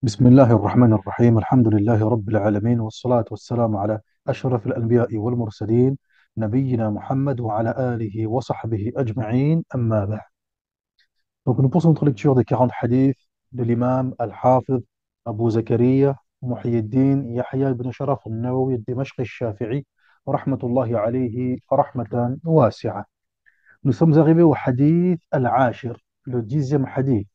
بسم الله الرحمن الرحيم الحمد لله رب العالمين والصلاة والسلام على أشرف الأنبياء والمرسلين نبينا محمد وعلى آله وصحبه أجمعين أما بعد. Donc nous poursuivons notre lecture des 40 hadiths de l'imam Al-Hafiz Abu Zakaria Muhyiddin Yahya ibn Sharaf al-Nawawi al-Dimashqi al-Shafi'i rahmatullahi alayhi rahmatan wasi'a. Nous sommes arrivés au hadith Al-Ashir, le 10e hadith.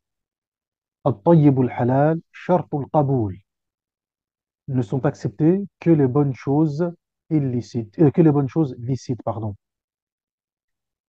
الطيب الحلال شرط القبول. Ne sont acceptées que les bonnes choses illicites, que les bonnes choses licites, pardon.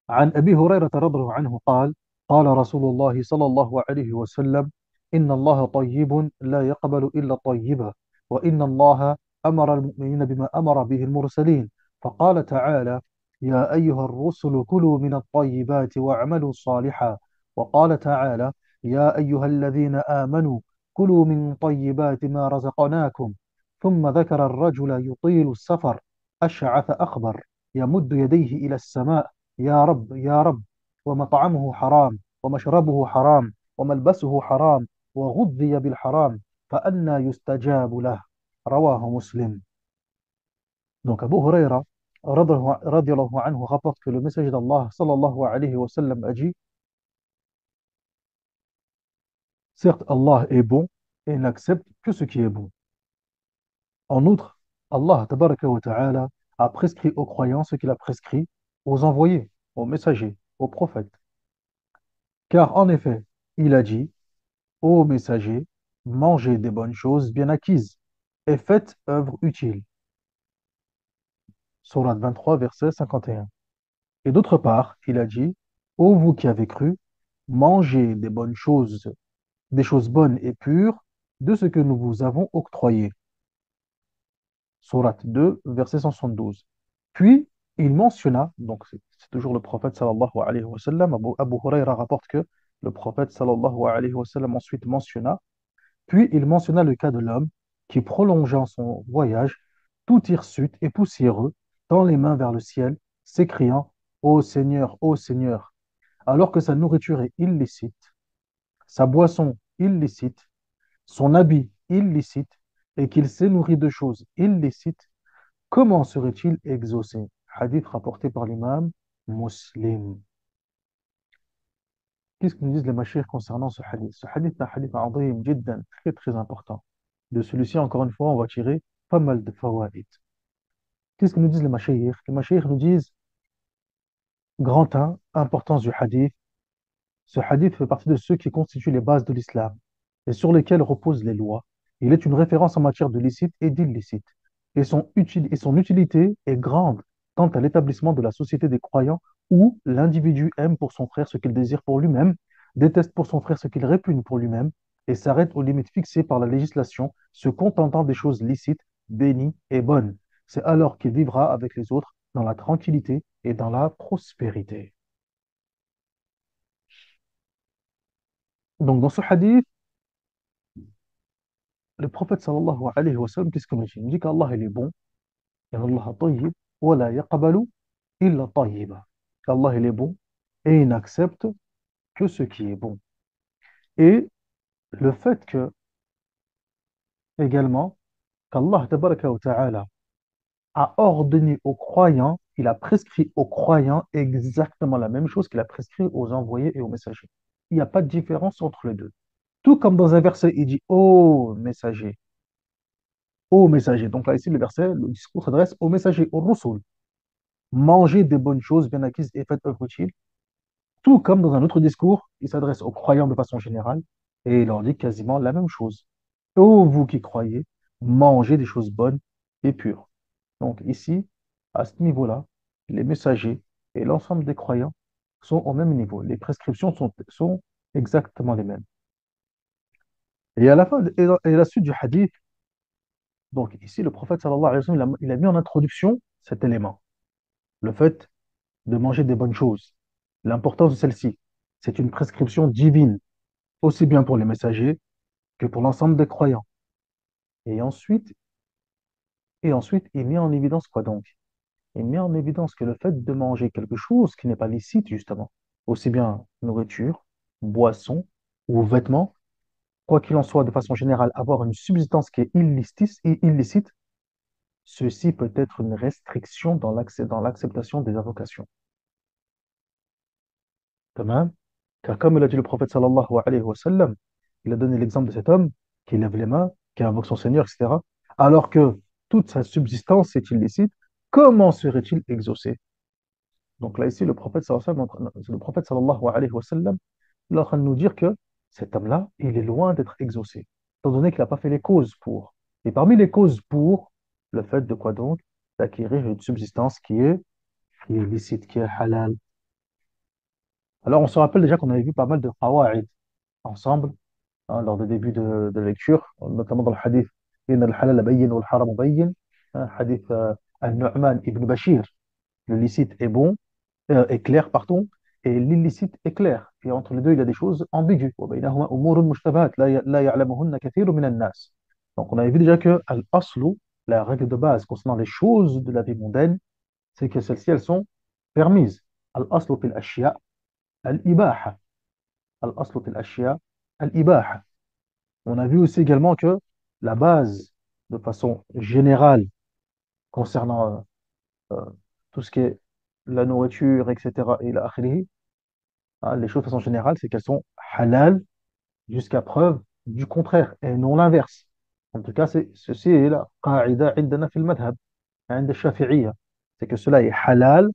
عن أبي هريرة رضي الله عنه قال قال رسول الله صلى الله عليه وسلم إن الله طيب لا يقبل إلا طيبا وإن الله أمر المؤمنين بما أمر به المرسلين فقال تعالى يا أيها الرسل كلوا من الطيبات واعملوا صالحا وقال تعالى يا أيها الذين آمنوا كلوا من طيبات ما رزقناكم ثم ذكر الرجل يطيل السفر أشعث أخبر يمد يديه إلى السماء يا رب يا رب ومطعمه حرام ومشربه حرام وملبسه حرام وغذي بالحرام فأنى يستجاب له رواه مسلم. Donc Abu Huraira radiallahu anhu rapporte que le messager d'Allah sallallahu alayhi wa sallam a dit: certes Allah est bon et n'accepte que ce qui est bon. En outre, Allah tabaraka wa ta'ala a prescrit aux croyants ce qu'il a prescrit aux envoyés, aux messagers, aux prophètes. Car en effet, il a dit: ô messagers, mangez des bonnes choses bien acquises et faites œuvre utile. Sourate 23, verset 51. Et d'autre part, il a dit: ô vous qui avez cru, mangez des bonnes choses, des choses bonnes et pures de ce que nous vous avons octroyé. Sourate 2, verset 172. Puis, il mentionna, donc c'est toujours le prophète sallallahu alayhi wa sallam, Abu Huraira rapporte que le prophète sallallahu alayhi wa sallam ensuite mentionna. Puis il mentionna le cas de l'homme qui, prolongeant son voyage, tout hirsute et poussiéreux, tend les mains vers le ciel, s'écriant: ô Seigneur, alors que sa nourriture est illicite, sa boisson illicite, son habit illicite, et qu'il s'est nourri de choses illicites, comment serait-il exaucé? Hadith rapporté par l'imam Muslim. Qu'est-ce que nous disent les mashayikh concernant ce hadith? Ce hadith est un hadith azim, jiddan, très très important. De celui-ci, encore une fois, on va tirer pas mal de fawaïd. Qu'est-ce que nous disent les mashayikh? Les mashayikh nous disent, grand 1, importance du hadith. Ce hadith fait partie de ceux qui constituent les bases de l'islam et sur lesquels reposent les lois. Il est une référence en matière de licite et d'illicite. Et son utilité est grande quant à l'établissement de la société des croyants où l'individu aime pour son frère ce qu'il désire pour lui-même, déteste pour son frère ce qu'il répugne pour lui-même et s'arrête aux limites fixées par la législation, se contentant des choses licites, bénies et bonnes. C'est alors qu'il vivra avec les autres dans la tranquillité et dans la prospérité. Donc, dans ce hadith, le prophète sallallahu alayhi wa sallam, qu'est-ce qu'il nous dit? Il nous dit qu'Allah, il est bon, et Allah tayyib, wa la yaqbalu illa tayyiba. Qu'Allah, il est bon, et il n'accepte que ce qui est bon. Et le fait que, également, qu'Allah tabaraka wa ta'ala a ordonné aux croyants, il a prescrit aux croyants exactement la même chose qu'il a prescrit aux envoyés et aux messagers. Il n'y a pas de différence entre les deux. Tout comme dans un verset, il dit: ô messager, ô messager. Donc là, ici, le verset, le discours s'adresse aux messagers, aux rusul. Mangez des bonnes choses bien acquises et faites œuvre utile. Tout comme dans un autre discours, il s'adresse aux croyants de façon générale et il leur dit quasiment la même chose. Ô vous qui croyez, mangez des choses bonnes et pures. Donc ici, à ce niveau-là, les messagers et l'ensemble des croyants sont au même niveau. Les prescriptions sont exactement les mêmes. Et à la fin, et à la suite du hadith, donc ici, le prophète sallallahu alayhi wa sallam, il a mis en introduction cet élément, le fait de manger des bonnes choses. L'importance de celle-ci, c'est une prescription divine, aussi bien pour les messagers que pour l'ensemble des croyants. Et ensuite, il met en évidence quoi donc? Il met en évidence que le fait de manger quelque chose qui n'est pas licite, justement, aussi bien nourriture, boisson ou vêtements, quoi qu'il en soit, de façon générale, avoir une subsistance qui est illicite, ceci peut être une restriction dans l'acceptation des invocations. De même, car comme l'a dit le prophète sallallahu alayhi wa sallam, il a donné l'exemple de cet homme qui lève les mains, qui invoque son Seigneur, etc. Alors que toute sa subsistance est illicite, comment serait-il exaucé? Donc là, ici, le prophète sallallahu alayhi wa sallam, il est en train de nous dire que cet homme-là, il est loin d'être exaucé, étant donné qu'il n'a pas fait les causes pour. Et parmi les causes pour, le fait de quoi donc? D'acquérir une subsistance qui est licite, qui est halal. Alors, on se rappelle déjà qu'on avait vu pas mal de qawa'id ensemble lors des débuts de lecture, notamment dans le hadith إن الحلال بين والحرام بين, hadith Al-Nu'man ibn Bashir, le licite est bon, est clair, pardon, et l'illicite est clair. Et entre les deux, il y a des choses ambiguës. وبينهما أمور مشتبهات لا يعلمهن كثير من الناس. Donc on avait vu déjà que al-aslu, la règle de base concernant les choses de la vie mondaine, c'est que celles-ci, elles sont permises. Al-aslu fil ashya al-ibaha. Al-aslu fil ashya al-ibaha. On a vu aussi également que la base, de façon générale, concernant euh, tout ce qui est la nourriture, etc., et la akhirihi, les choses de façon générale, c'est qu'elles sont halal jusqu'à preuve du contraire, et non l'inverse. En tout cas, ceci est la qa'ida عندنا في المذهب, عند الشافعية. C'est que cela est halal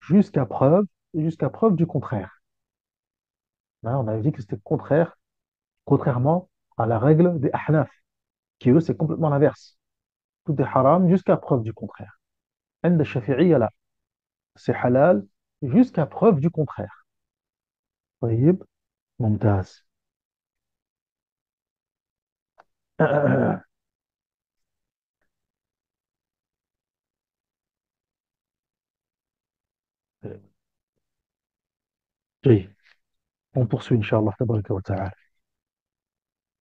jusqu'à preuve du contraire. Là, on avait dit que c'était contraire, contrairement à la règle des ahnaf, qui eux, c'est complètement l'inverse. Tout est haram jusqu'à preuve du contraire. عند الشافعية, là, c'est halal jusqu'à preuve du contraire. طيب, ممتاز. جيد. On poursuit, Inch'Allah, tabaraka wa ta'ala.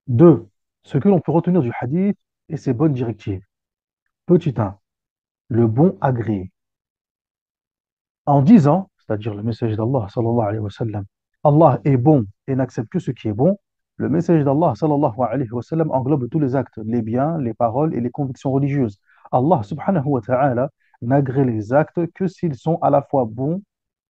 Deux, ce que l'on peut retenir du hadith et ses bonnes directives. Petit 1, le bon agréé. En disant, c'est-à-dire le message d'Allah, sallallahu alayhi wa sallam, Allah est bon et n'accepte que ce qui est bon, le message d'Allah, sallallahu alayhi wa sallam, englobe tous les actes, les biens, les paroles et les convictions religieuses. Allah, subhanahu wa ta'ala, n'agrée les actes que s'ils sont à la fois bons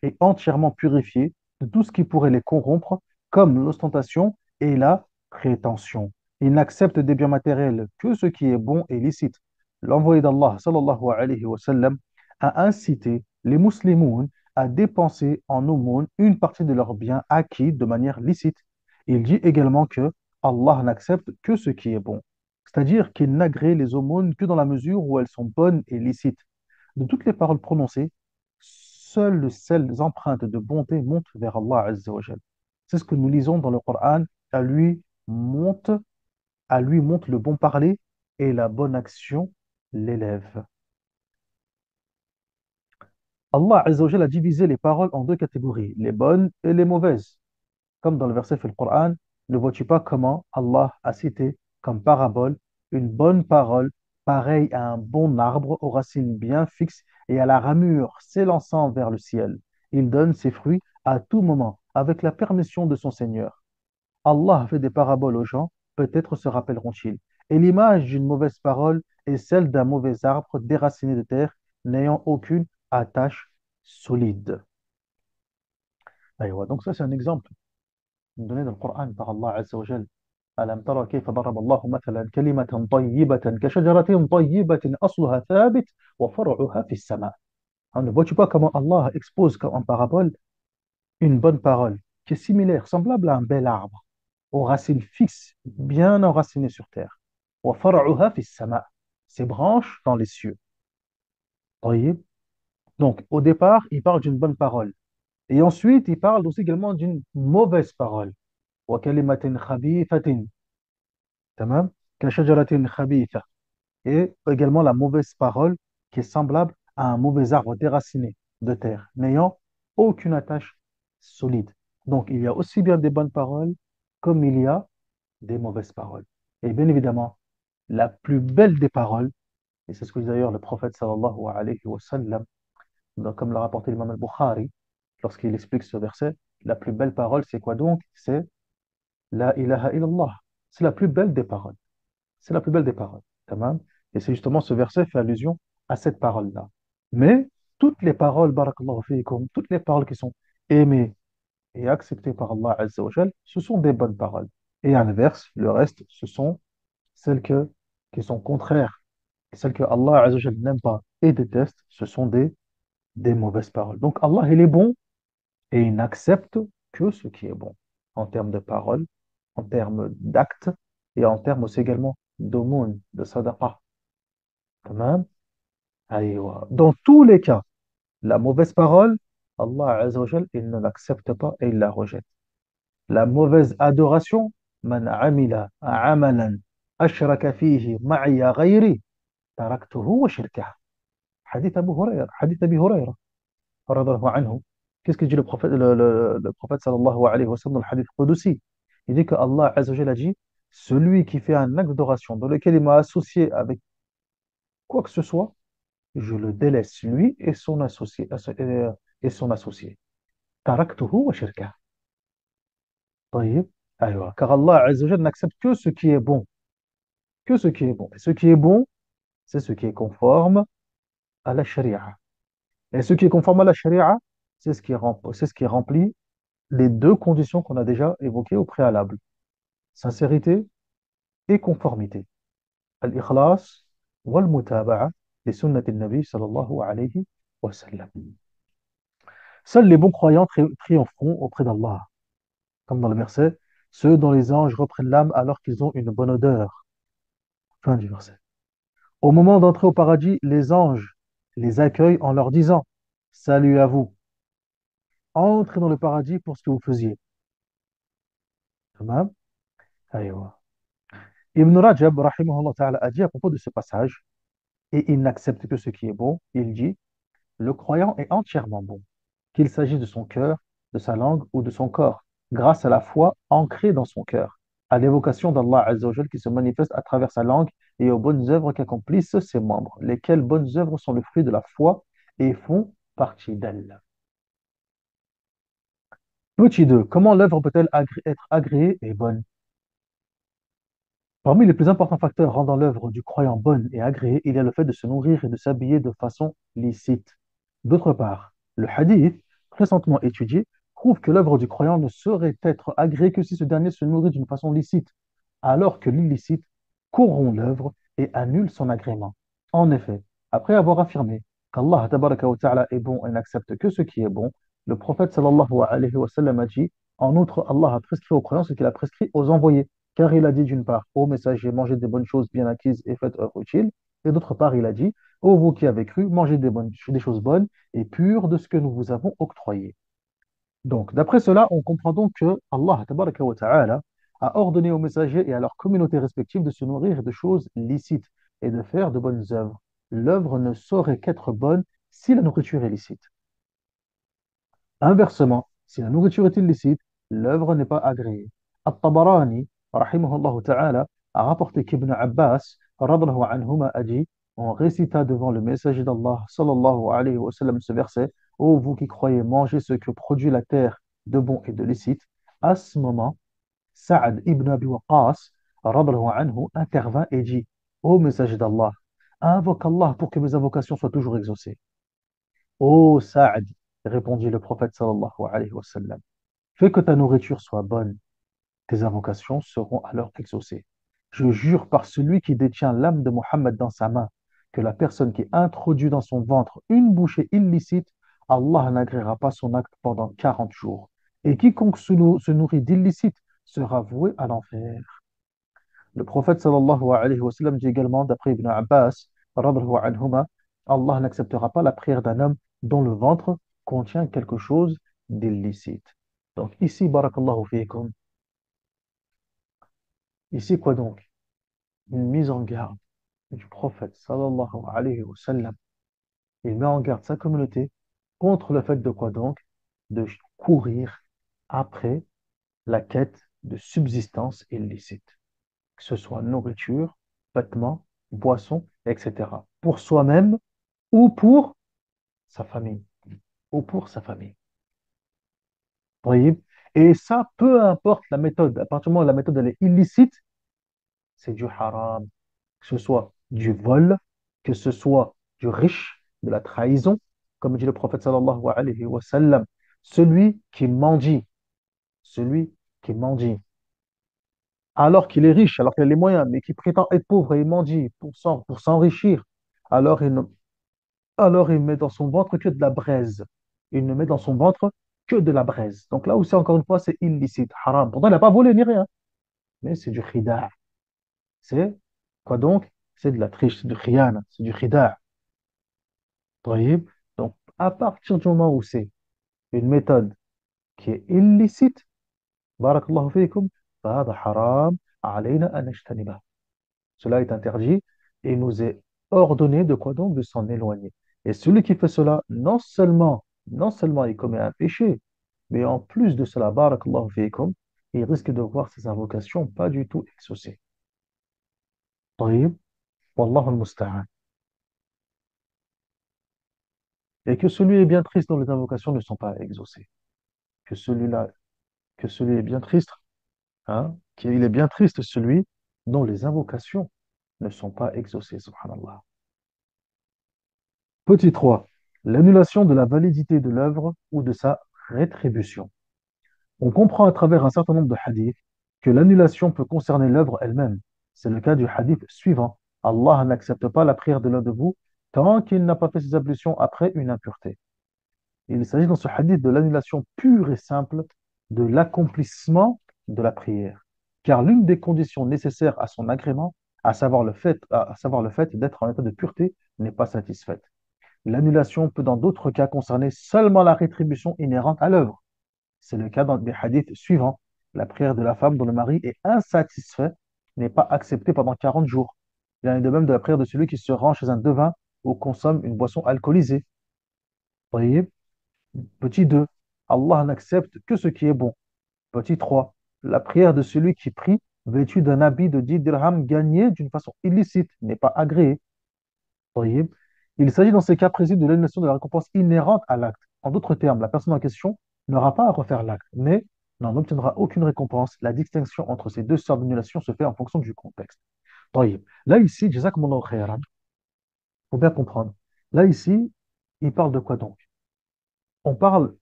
et entièrement purifiés de tout ce qui pourrait les corrompre, comme l'ostentation et la prétention. Il n'accepte des biens matériels que ce qui est bon et licite. L'envoyé d'Allah, sallallahu alayhi wa sallam, a incité les musulmans à dépenser en aumône une partie de leurs biens acquis de manière licite. Il dit également que Allah n'accepte que ce qui est bon, c'est-à-dire qu'il n'agrée les aumônes que dans la mesure où elles sont bonnes et licites. De toutes les paroles prononcées, seules celles empreintes de bonté montent vers Allah Azza wa Jal. C'est ce que nous lisons dans le Coran. À lui monte, à lui monte le bon parler et la bonne action l'élève. Allah Azza wa Jal a divisé les paroles en deux catégories, les bonnes et les mauvaises. Comme dans le verset du Coran, ne vois-tu pas comment Allah a cité comme parabole une bonne parole pareille à un bon arbre aux racines bien fixes et à la ramure s'élançant vers le ciel. Il donne ses fruits à tout moment avec la permission de son Seigneur. Allah fait des paraboles aux gens, peut-être se rappelleront-ils. Et l'image d'une mauvaise parole est celle d'un mauvais arbre déraciné de terre, n'ayant aucune attache solide. Donc ça, c'est un exemple donné dans le Coran par Allah Azza wa Jal. ألم ترى كيف ضرب الله مثلا كلمة طيبة كشجرة طيبة أصلها ثابت وفرعها في السماء. Ne vois-tu pas comment Allah expose en parabole une bonne parole qui est similaire, semblable à un bel arbre, aux racines fixes, bien enracinées sur terre. وفرعها في السماء. Ses branches dans les cieux. طيب. Donc, au départ, il parle d'une bonne parole. Et ensuite, il parle aussi également d'une mauvaise parole. وكلمة خبيثة. تمام. كشجرة خبيثة. Et également la mauvaise parole qui est semblable à un mauvais arbre déraciné de terre, n'ayant aucune attache solide. Donc, il y a aussi bien des bonnes paroles comme il y a des mauvaises paroles. Et bien évidemment, la plus belle des paroles, et c'est ce que dit d'ailleurs le prophète sallallahu alayhi wa sallam, comme l'a rapporté l'imam al-Bukhari, lorsqu'il explique ce verset, la plus belle parole, c'est quoi donc? C'est La ilaha illallah. C'est la plus belle des paroles. C'est la plus belle des paroles. Tamam. Et c'est justement ce verset fait allusion à cette parole-là. Mais toutes les paroles, barakallahu fiikum, toutes les paroles qui sont aimées et acceptées par Allah Azza wa Jal, ce sont des bonnes paroles. Et à l'inverse, le reste, ce sont celles qui sont contraires. Et celles que Allah Azza wa Jal n'aime pas et déteste, ce sont des mauvaises paroles. Donc Allah, il est bon et il n'accepte que ce qui est bon en termes de paroles, en termes d'actes et en termes aussi également d'aumône, de sadaqa. Tamam. Aïwa. Dans tous les cas, la mauvaise parole, Allah Azza wa Jal, il ne l'accepte pas et il la rejette. La mauvaise adoration, man amila amalan ashraka fihi ma'iya ghayri, taraktuhu wa shirkah. Hadith Abu Huraira, hadith Abi Huraira, radiyallahu anhu. Qu'est-ce que dit le prophète sallallahu alayhi wa sallam dans le hadith Qudusi? Il dit que Allah Azza wa Jal a dit, celui qui fait un acte d'adoration dans lequel il m'a associé avec quoi que ce soit, je le délaisse lui et son associé. Et son associé. Taraktuhu wa shirkah. طيب. أيوة. Car Allah Azza wa Jal n'accepte que ce qui est bon. Que ce qui est bon. Et ce qui est bon, c'est ce qui est conforme à la sharia. Et ce qui est conforme à la sharia, c'est ce qui remplit les deux conditions qu'on a déjà évoquées au préalable. Sincérité et conformité. Al-ikhlas wal-mutaba'a li sunnati nabi sallallahu alayhi wa sallam. Seuls les bons croyants triompheront auprès d'Allah. Comme dans le verset, ceux dont les anges reprennent l'âme alors qu'ils ont une bonne odeur. Fin du verset. Au moment d'entrer au paradis, les anges les accueillent en leur disant, salut à vous, entrez dans le paradis pour ce que vous faisiez. Tamam. Aïwa. Ibn Rajab, rahimahullah ta'ala, a dit à propos de ce passage, et il n'accepte que ce qui est bon, il dit, le croyant est entièrement bon, qu'il s'agisse de son cœur, de sa langue ou de son corps, grâce à la foi ancrée dans son cœur, à l'évocation d'Allah Azza wa Jal qui se manifeste à travers sa langue et aux bonnes œuvres qu'accomplissent ses membres, lesquelles bonnes œuvres sont le fruit de la foi et font partie d'elle. Petit 2. Comment l'œuvre peut-elle être agréée et bonne? Parmi les plus importants facteurs rendant l'œuvre du croyant bonne et agréée, il y a le fait de se nourrir et de s'habiller de façon licite. D'autre part, le hadith, récemment étudié, prouve que l'œuvre du croyant ne saurait être agréée que si ce dernier se nourrit d'une façon licite, alors que l'illicite corrompt l'œuvre et annule son agrément. En effet, après avoir affirmé qu'Allah tabaraka wa ta'ala est bon et n'accepte que ce qui est bon, le prophète sallallahu alayhi wa sallam a dit, en outre, Allah a prescrit aux croyants ce qu'il a prescrit aux envoyés. Car il a dit d'une part, ô messager, mangez des bonnes choses bien acquises et faites œuvre utile. Et d'autre part, il a dit, ô vous qui avez cru, mangez des choses bonnes et pures de ce que nous vous avons octroyé. Donc, d'après cela, on comprend donc que Allah tabaraka wa ta'ala a ordonné aux messagers et à leurs communautés respectives de se nourrir de choses licites et de faire de bonnes œuvres. L'œuvre ne saurait qu'être bonne si la nourriture est licite. Inversement, si la nourriture est illicite, l'œuvre n'est pas agréée. At-Tabarani, rahimahullah ta'ala, a rapporté qu'Ibn Abbas, radallahu anhuma, a dit, on récita devant le messager d'Allah, sallallahu alayhi wa sallam, ce verset, ô vous qui croyez manger ce que produit la terre de bon et de licite. À ce moment, Saad ibn Abi Waqqas, radallahu anhu, intervint et dit, ô messager d'Allah, invoque Allah pour que mes invocations soient toujours exaucées. Ô Saad, répondit le prophète sallallahu alayhi wa sallam, fais que ta nourriture soit bonne, tes invocations seront alors exaucées. Je jure par celui qui détient l'âme de Mohammed dans sa main, que la personne qui introduit dans son ventre une bouchée illicite, Allah n'agréera pas son acte pendant 40 jours. Et quiconque se nourrit d'illicite sera voué à l'enfer. Le prophète sallallahu alayhi wa sallam dit également, d'après Ibn Abbas, radallahu anhuma, Allah n'acceptera pas la prière d'un homme dont le ventre contient quelque chose d'illicite. Donc ici, barakallahu fiikum, ici quoi donc? Une mise en garde du prophète sallallahu alayhi wa sallam. Il met en garde sa communauté contre le fait de quoi donc? De courir après la quête de subsistance illicite, que ce soit nourriture, vêtements, boissons, etc. Pour soi-même ou pour sa famille. Ou pour sa famille. Voyez. Et ça, peu importe la méthode, à partir du moment où la méthode elle est illicite, c'est du haram. Que ce soit du vol, que ce soit du riche, de la trahison, comme dit le prophète sallallahu alayhi wa sallam, celui qui mendie, celui qui mendie, alors qu'il est riche, alors qu'il a les moyens, mais qui prétend être pauvre et il mendie pour s'enrichir, alors il, ne- alors il met dans son ventre que de la braise. Il ne met dans son ventre que de la braise. Donc là aussi, encore une fois, c'est illicite, haram. Pourtant, il n'a pas volé ni rien, mais c'est du khida'. C'est quoi donc? C'est de la triche, c'est du khiyana, c'est du khida'. طيب. Donc, à partir du moment où c'est une méthode qui est illicite, barakallahu fikum, فهذا حرام علينا أن نجتنبه. Cela est interdit et il nous est ordonné de quoi donc? De s'en éloigner. Et celui qui fait cela, non seulement il commet un péché, mais en plus de cela, barakallahu fikum, il risque de voir ses invocations pas du tout exaucées. طيب. والله المستعان. Et que celui est bien triste dont les invocations ne sont pas exaucées. Que celui-là, que celui est bien triste, hein, qu'il est bien triste celui dont les invocations ne sont pas exaucées, subhanallah. Petit 3, l'annulation de la validité de l'œuvre ou de sa rétribution. On comprend à travers un certain nombre de hadiths que l'annulation peut concerner l'œuvre elle-même. C'est le cas du hadith suivant. Allah n'accepte pas la prière de l'un de vous tant qu'il n'a pas fait ses ablutions après une impureté. Il s'agit dans ce hadith de l'annulation pure et simple de l'accomplissement de la prière. Car l'une des conditions nécessaires à son agrément, à savoir le fait d'être en état de pureté, n'est pas satisfaite. L'annulation peut dans d'autres cas concerner seulement la rétribution inhérente à l'œuvre. C'est le cas dans les hadiths suivants. La prière de la femme dont le mari est insatisfait n'est pas acceptée pendant 40 jours. Il en est de même de la prière de celui qui se rend chez un devin ou consomme une boisson alcoolisée. Voyez. Petit 2, Allah n'accepte que ce qui est bon. Petit 3, la prière de celui qui prie vêtu d'un habit de 10 dirhams gagné d'une façon illicite n'est pas agréée. Voyez. Il s'agit dans ces cas précis de l'annulation de la récompense inhérente à l'acte. En d'autres termes, la personne en question n'aura pas à refaire l'acte, mais n'en obtiendra aucune récompense. La distinction entre ces deux sortes d'annulation se fait en fonction du contexte. طيب. Là, ici, Jazakumullahu khairan, faut bien comprendre. Là, ici, il parle de quoi donc? On parle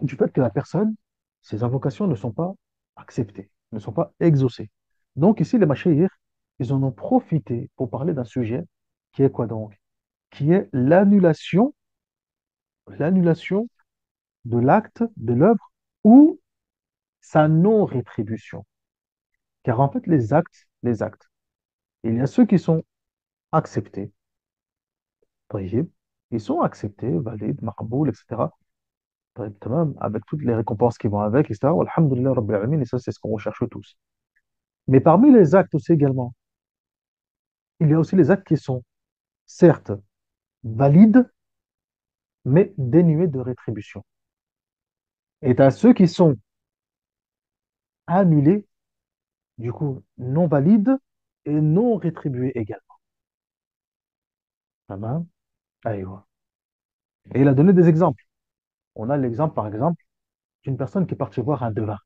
du fait que la personne, ses invocations ne sont pas acceptées, ne sont pas exaucées. Donc ici, les machéirs, ils en ont profité pour parler d'un sujet qui est quoi donc? Qui est l'annulation de l'acte, de l'œuvre ou sa non-rétribution. Car en fait, les actes, il y a ceux qui sont acceptés, طيب, ils sont acceptés, valides, maqboul, etc. طيب, tamam, avec toutes les récompenses qui vont avec, etc. Alhamdulillah, Rabbil Alamin, et ça, c'est ce qu'on recherche tous. Mais parmi les actes aussi également, il y a aussi les actes qui sont certes valides, mais dénués de rétribution. Et tu as ceux qui sont annulés, du coup non valides et non rétribués également. Tamam. Aïwa. Et il a donné des exemples. On a l'exemple, par exemple, d'une personne qui est partie voir un devin.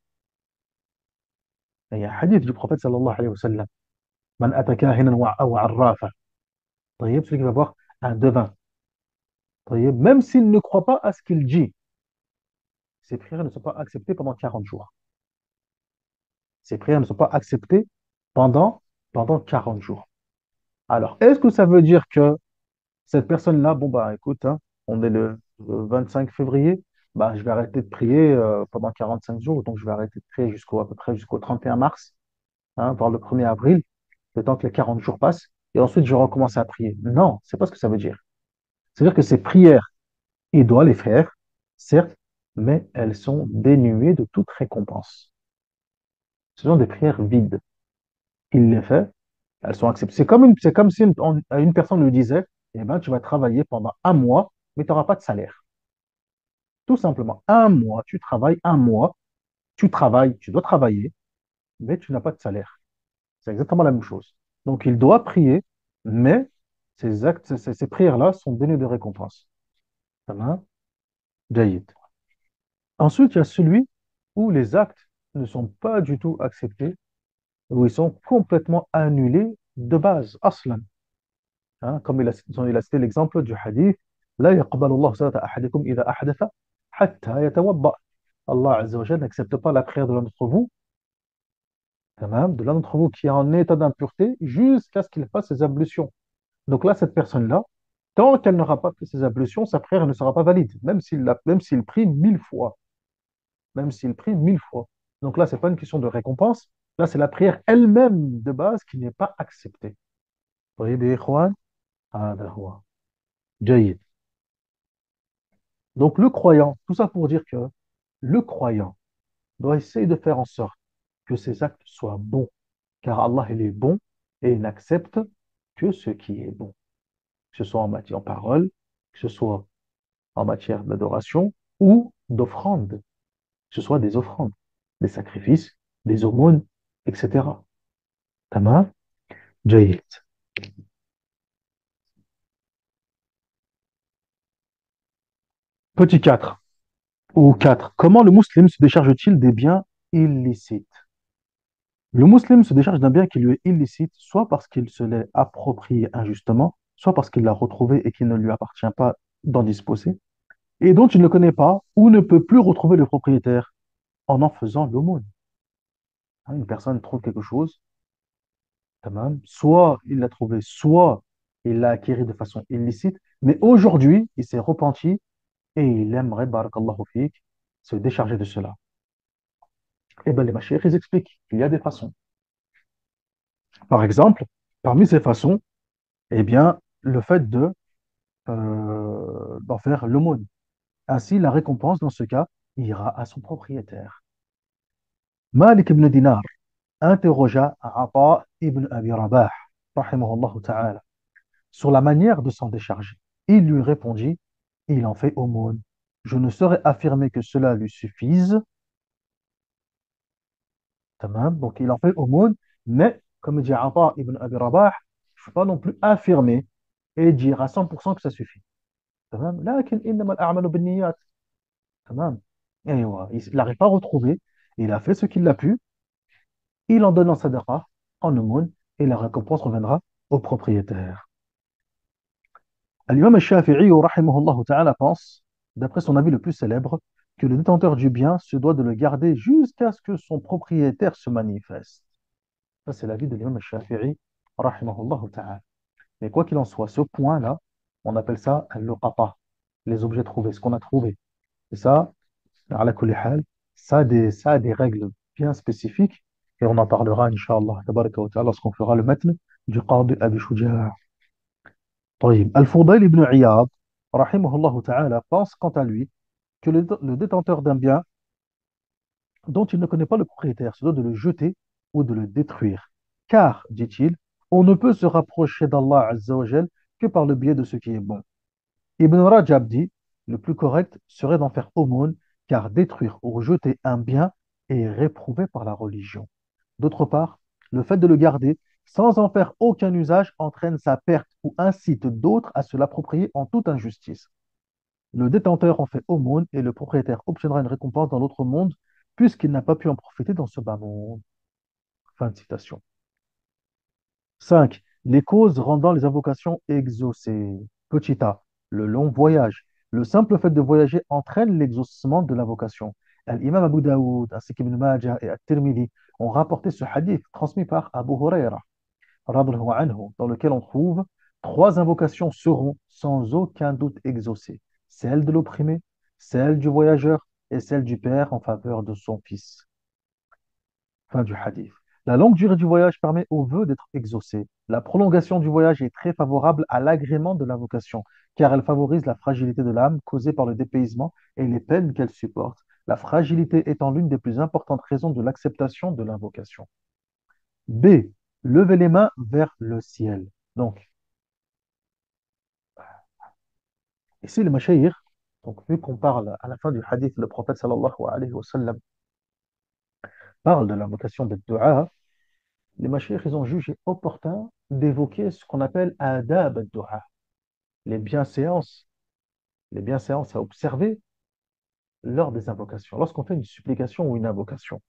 Et il y a un hadith du prophète sallallahu alayhi wa sallam. Man ataka hinan aw arrafa. طيب, celui qui va voir un devin. طيب, même s'il ne croit pas à ce qu'il dit, ses prières ne sont pas acceptées pendant 40 jours. Ses prières ne sont pas acceptées pendant, pendant 40 jours. Alors, est-ce que ça veut dire que cette personne-là, bon, bah, écoute, hein, on est le 25 février, bah, je vais arrêter de prier pendant 45 jours, donc je vais arrêter de prier à peu près jusqu'au 31 mars, hein, voire le 1er avril, le temps que les 40 jours passent, et ensuite je recommence à prier. Non, c'est pas ce que ça veut dire. C'est-à-dire que ces prières, il doit les faire, certes, mais elles sont dénuées de toute récompense. Ce sont des prières vides. Il les fait, elles sont acceptées. C'est comme si une personne lui disait, eh ben, tu vas travailler pendant un mois, mais tu n'auras pas de salaire. Tout simplement, un mois, tu travailles un mois, tu travailles, tu dois travailler, mais tu n'as pas de salaire. C'est exactement la même chose. Donc, il doit prier, mais ces actes, ces prières-là sont dénuées de récompense. Tamam. Jayyid. Ensuite, il y a celui où les actes ne sont pas du tout acceptés où ils sont complètement annulés de base, aslan. Hein, comme il a cité l'exemple du hadith, لا يقبل الله صلاة أحدكم إذا أحدث حتى يتوضأ. Allah Azza wa Jalla n'accepte pas la prière de l'un d'entre vous, tamam, de l'un d'entre vous qui est en état d'impureté jusqu'à ce qu'il fasse ses ablutions. Donc là, cette personne-là, tant qu'elle n'aura pas fait ses ablutions, sa prière ne sera pas valide, même s'il prie 1000 fois, même s'il prie 1000 fois. Donc là, c'est pas une question de récompense, là, c'est la prière elle-même de base qui n'est pas acceptée. طيب يا إخوان هذا هو جيد. Donc le croyant, tout ça pour dire que le croyant doit essayer de faire en sorte que ses actes soient bons, car Allah, il est bon et il n'accepte que ce qui est bon, que ce soit en matière de parole, que ce soit en matière d'adoration ou d'offrande, que ce soit des offrandes, des sacrifices, des aumônes, etc. Tamam? Jayid. Petit 4 ou 4. Comment le musulman se décharge-t-il des biens illicites? Le musulman se décharge d'un bien qui lui est illicite, soit parce qu'il se l'est approprié injustement, soit parce qu'il l'a retrouvé et qu'il ne lui appartient pas d'en disposer, et dont il ne connaît pas ou ne peut plus retrouver le propriétaire en faisant l'aumône. Hein, une personne trouve quelque chose, tamam, soit il l'a trouvé, soit il l'a acquis de façon illicite, mais aujourd'hui, il s'est repenti et il aimerait, barakallahu fik, se décharger de cela. Eh bien, les machayikh, ils expliquent qu'il y a des façons. Par exemple, parmi ces façons, eh bien, le fait d'en faire l'aumône. Ainsi, la récompense, dans ce cas, ira à son propriétaire. Malik ibn Dinar interrogea Ata ibn Abi Rabah, rahimahullah ta'ala, sur la manière de s'en décharger. Il lui répondit, il en fait aumône. Je ne saurais affirmer que cela lui suffise. Tamam. Donc il en fait aumône, mais comme dit Ata ibn Abi Rabah, je ne peux pas non plus affirmer et dire à 100% que ça suffit. تمام لكن إنما الأعمال بالنيات. تمام. Et voilà, il n'arrive pas à retrouver, il a fait ce qu'il a pu, il en donne en sadaqa, en aumône, et la récompense reviendra au propriétaire. L'imam al-Shafi'i, rahimahullah ta'ala, pense, d'après son avis le plus célèbre, que le détenteur du bien se doit de le garder jusqu'à ce que son propriétaire se manifeste. Ça, c'est l'avis de l'imam al-Shafi'i, rahimahullah ta'ala. Mais quoi qu'il en soit, ce point-là, on appelle ça le qata, les objets trouvés, ce qu'on a trouvé. Et ça, ala kulli hal, ça a des règles bien spécifiques et on en parlera, Inch'Allah, tabaraka wa ta'ala, lorsqu'on fera le matn du Qadi Abi Shuja'a. طيب. Al-Fudayl ibn Iyad, rahimahullah ta'ala, pense quant à lui que le détenteur d'un bien dont il ne connaît pas le propriétaire se doit de le jeter ou de le détruire. Car, dit-il, on ne peut se rapprocher d'Allah Azza wa Jal que par le biais de ce qui est bon. Ibn Rajab dit, le plus correct serait d'en faire aumône, car détruire ou rejeter un bien est réprouvé par la religion. D'autre part, le fait de le garder sans en faire aucun usage entraîne sa perte ou incite d'autres à se l'approprier en toute injustice. Le détenteur en fait aumône et le propriétaire obtiendra une récompense dans l'autre monde, puisqu'il n'a pas pu en profiter dans ce bas monde. Fin de citation. 5. Les causes rendant les invocations exaucées. Petit a, le long voyage. Le simple fait de voyager entraîne l'exaucement de l'invocation. L'imam Abu Daoud ainsi qu'Ibn Majah et At-Tirmidhi ont rapporté ce hadith transmis par Abu Huraira, radhiyallahu anhu, dans lequel on trouve trois invocations seront sans aucun doute exaucées. Celle de l'opprimé, celle du voyageur et celle du père en faveur de son fils. Fin du hadith. La longue durée du voyage permet aux vœux d'être exaucés. La prolongation du voyage est très favorable à l'agrément de l'invocation, car elle favorise la fragilité de l'âme causée par le dépaysement et les peines qu'elle supporte, la fragilité étant l'une des plus importantes raisons de l'acceptation de l'invocation. B. Lever les mains vers le ciel. Donc, ici, le mashayikh, donc vu qu'on parle à la fin du hadith, le prophète sallallahu alayhi wa sallam parle de l'invocation des du'a, les mashayikh, ils ont jugé opportun d'évoquer ce qu'on appelle adab ad-du'a, les bienséances, les bienséances à observer lors des invocations, lorsqu'on fait une supplication ou une invocation.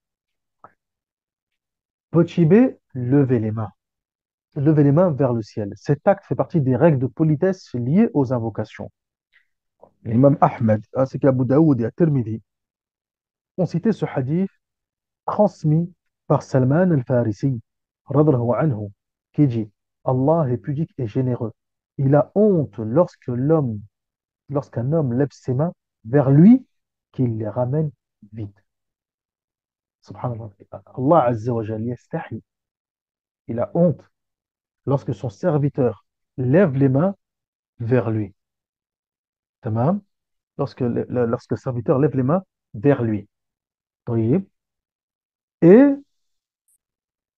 Petit b, levez les mains. Levez les mains vers le ciel. Cet acte fait partie des règles de politesse liées aux invocations. L'imam Ahmed, ainsi qu'Abu Daoud et At-Tirmidhi ont cité ce hadith transmis par Salman al-Farisi, radhiyallahu anhu, qui dit Allah est pudique et généreux. Il a honte lorsqu'un homme lève ses mains vers lui, qu'il les ramène vides. Subhanallah. Allah Azza wa Jalla yastahi. Il a honte lorsque son serviteur lève les mains vers lui. Tamam. Lorsque le serviteur lève les mains vers lui. طيب. Et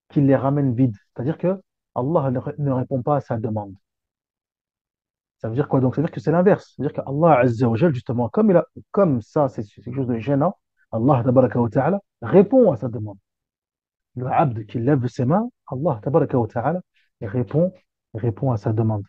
qu'il les ramène vides. C'est-à-dire que Allah ne répond pas à sa demande. Ça veut dire quoi donc? Ça veut dire que c'est l'inverse. Ça veut dire qu'Allah Azza wa Jal, justement, comme ça, c'est quelque chose de gênant, Allah tabaraka wa ta'ala répond à sa demande. Le abd qui lève ses mains, Allah tabaraka wa ta'ala répond, répond à sa demande.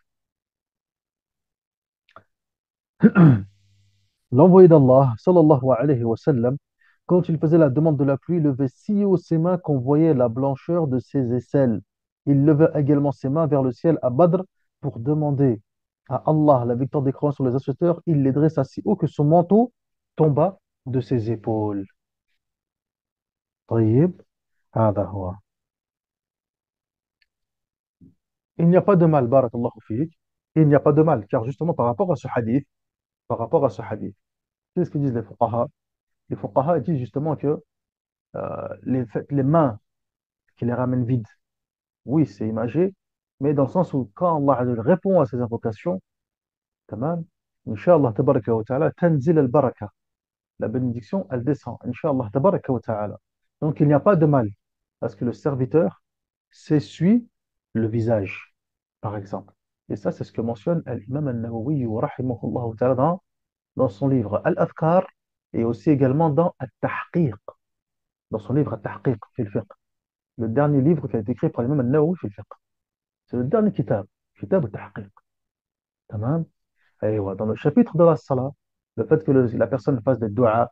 L'envoyé d'Allah, sallallahu alayhi wa sallam, quand il faisait la demande de la pluie, levait si haut ses mains qu'on voyait la blancheur de ses aisselles. Il levait également ses mains vers le ciel à Badr pour demander à Allah la victoire des croyants sur les insulteurs. Il les dressa si haut que son manteau tomba de ses épaules. طيب. هذا هو. Il n'y a pas de mal, barakallahu fiik. Il n'y a pas de mal, car justement par rapport à ce hadith, qu'est-ce que disent les fuqaha? Les fuqaha disent justement que les mains qui les ramènent vides, oui, c'est imagé, mais dans le sens où quand Allah Azza wa Jalla répond à ces invocations, tamam, Inch'Allah tabaraka wa ta'ala, tanzil al-baraka. La bénédiction, elle descend. Inch'Allah tabaraka wa ta'ala. Donc il n'y a pas de mal parce que le serviteur s'essuie le visage, par exemple. Et ça, c'est ce que mentionne l'imam al-Nawawi wa rahimahullah ta'ala dans son livre Al-Adhkar et aussi également dans At-Tahqiq, dans son livre At-Tahqiq fil fiqh. Le dernier livre qui a été écrit par l'imam al-Nawawi fil fiqh. C'est le dernier kitab, kitab At-Tahqiq. Tamam. Et ouais, dans le chapitre de la salat, le fait que la personne fasse des du'a,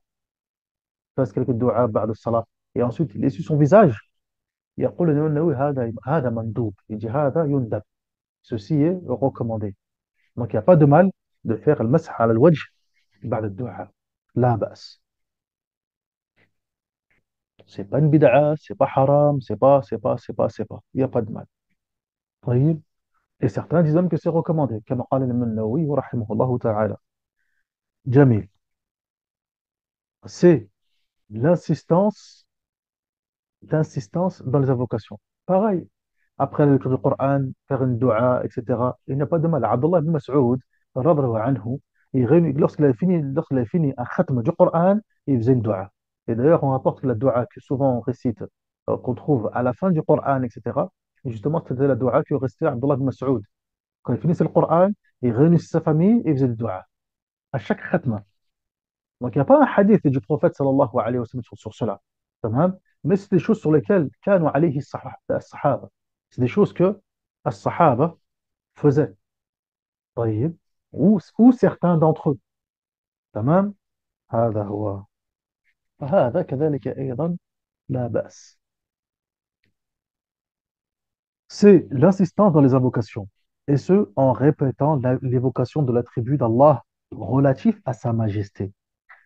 fasse quelques du'a ba'd salat, et ensuite il essuie son visage, يقول الإمام النووي هذا مندوب. Il dit هذا يندب. Ceci est recommandé. Donc il n'y a pas de mal de faire le masah ala al-wajh بعد الدعاء. لا بأس. C'est pas une bid'a, c'est pas haram, c'est pas. Il n'y a pas de mal. طيب. Et certains disent même que c'est recommandé, كما قال الإمام النووي رحمه الله تعالى. جميل. C'est l'insistance d'insistance dans les invocations. Pareil, après la lecture du Coran, faire une dua, etc. Il n'y a pas de mal. Abdullah ibn Mas'ud, radhiyallahu anhu, lorsqu'il a fini un khatm du Coran, il faisait une dua. Et d'ailleurs, on rapporte que la dua que souvent on récite, qu'on trouve à la fin du Coran, etc., et justement, c'était la dua que restait Abdullah ibn Mas'ud. Quand il finissait le Coran, il réunissait sa famille et il faisait le dua. À chaque khatma. Donc, il n'y a pas un hadith du prophète sallallahu alayhi wa sallam sur cela. Tamam. Mais c'est des choses sur lesquelles كانوا عليه الصحابة. C'est des choses que الصحابة faisaient. طيب. Ou certains d'entre eux. تمام. هذا هو. فهذا كذلك أيضا لا بأس. C'est l'insistance dans les invocations. Et ce, en répétant l'évocation de l'attribut d'Allah relatif à sa majesté.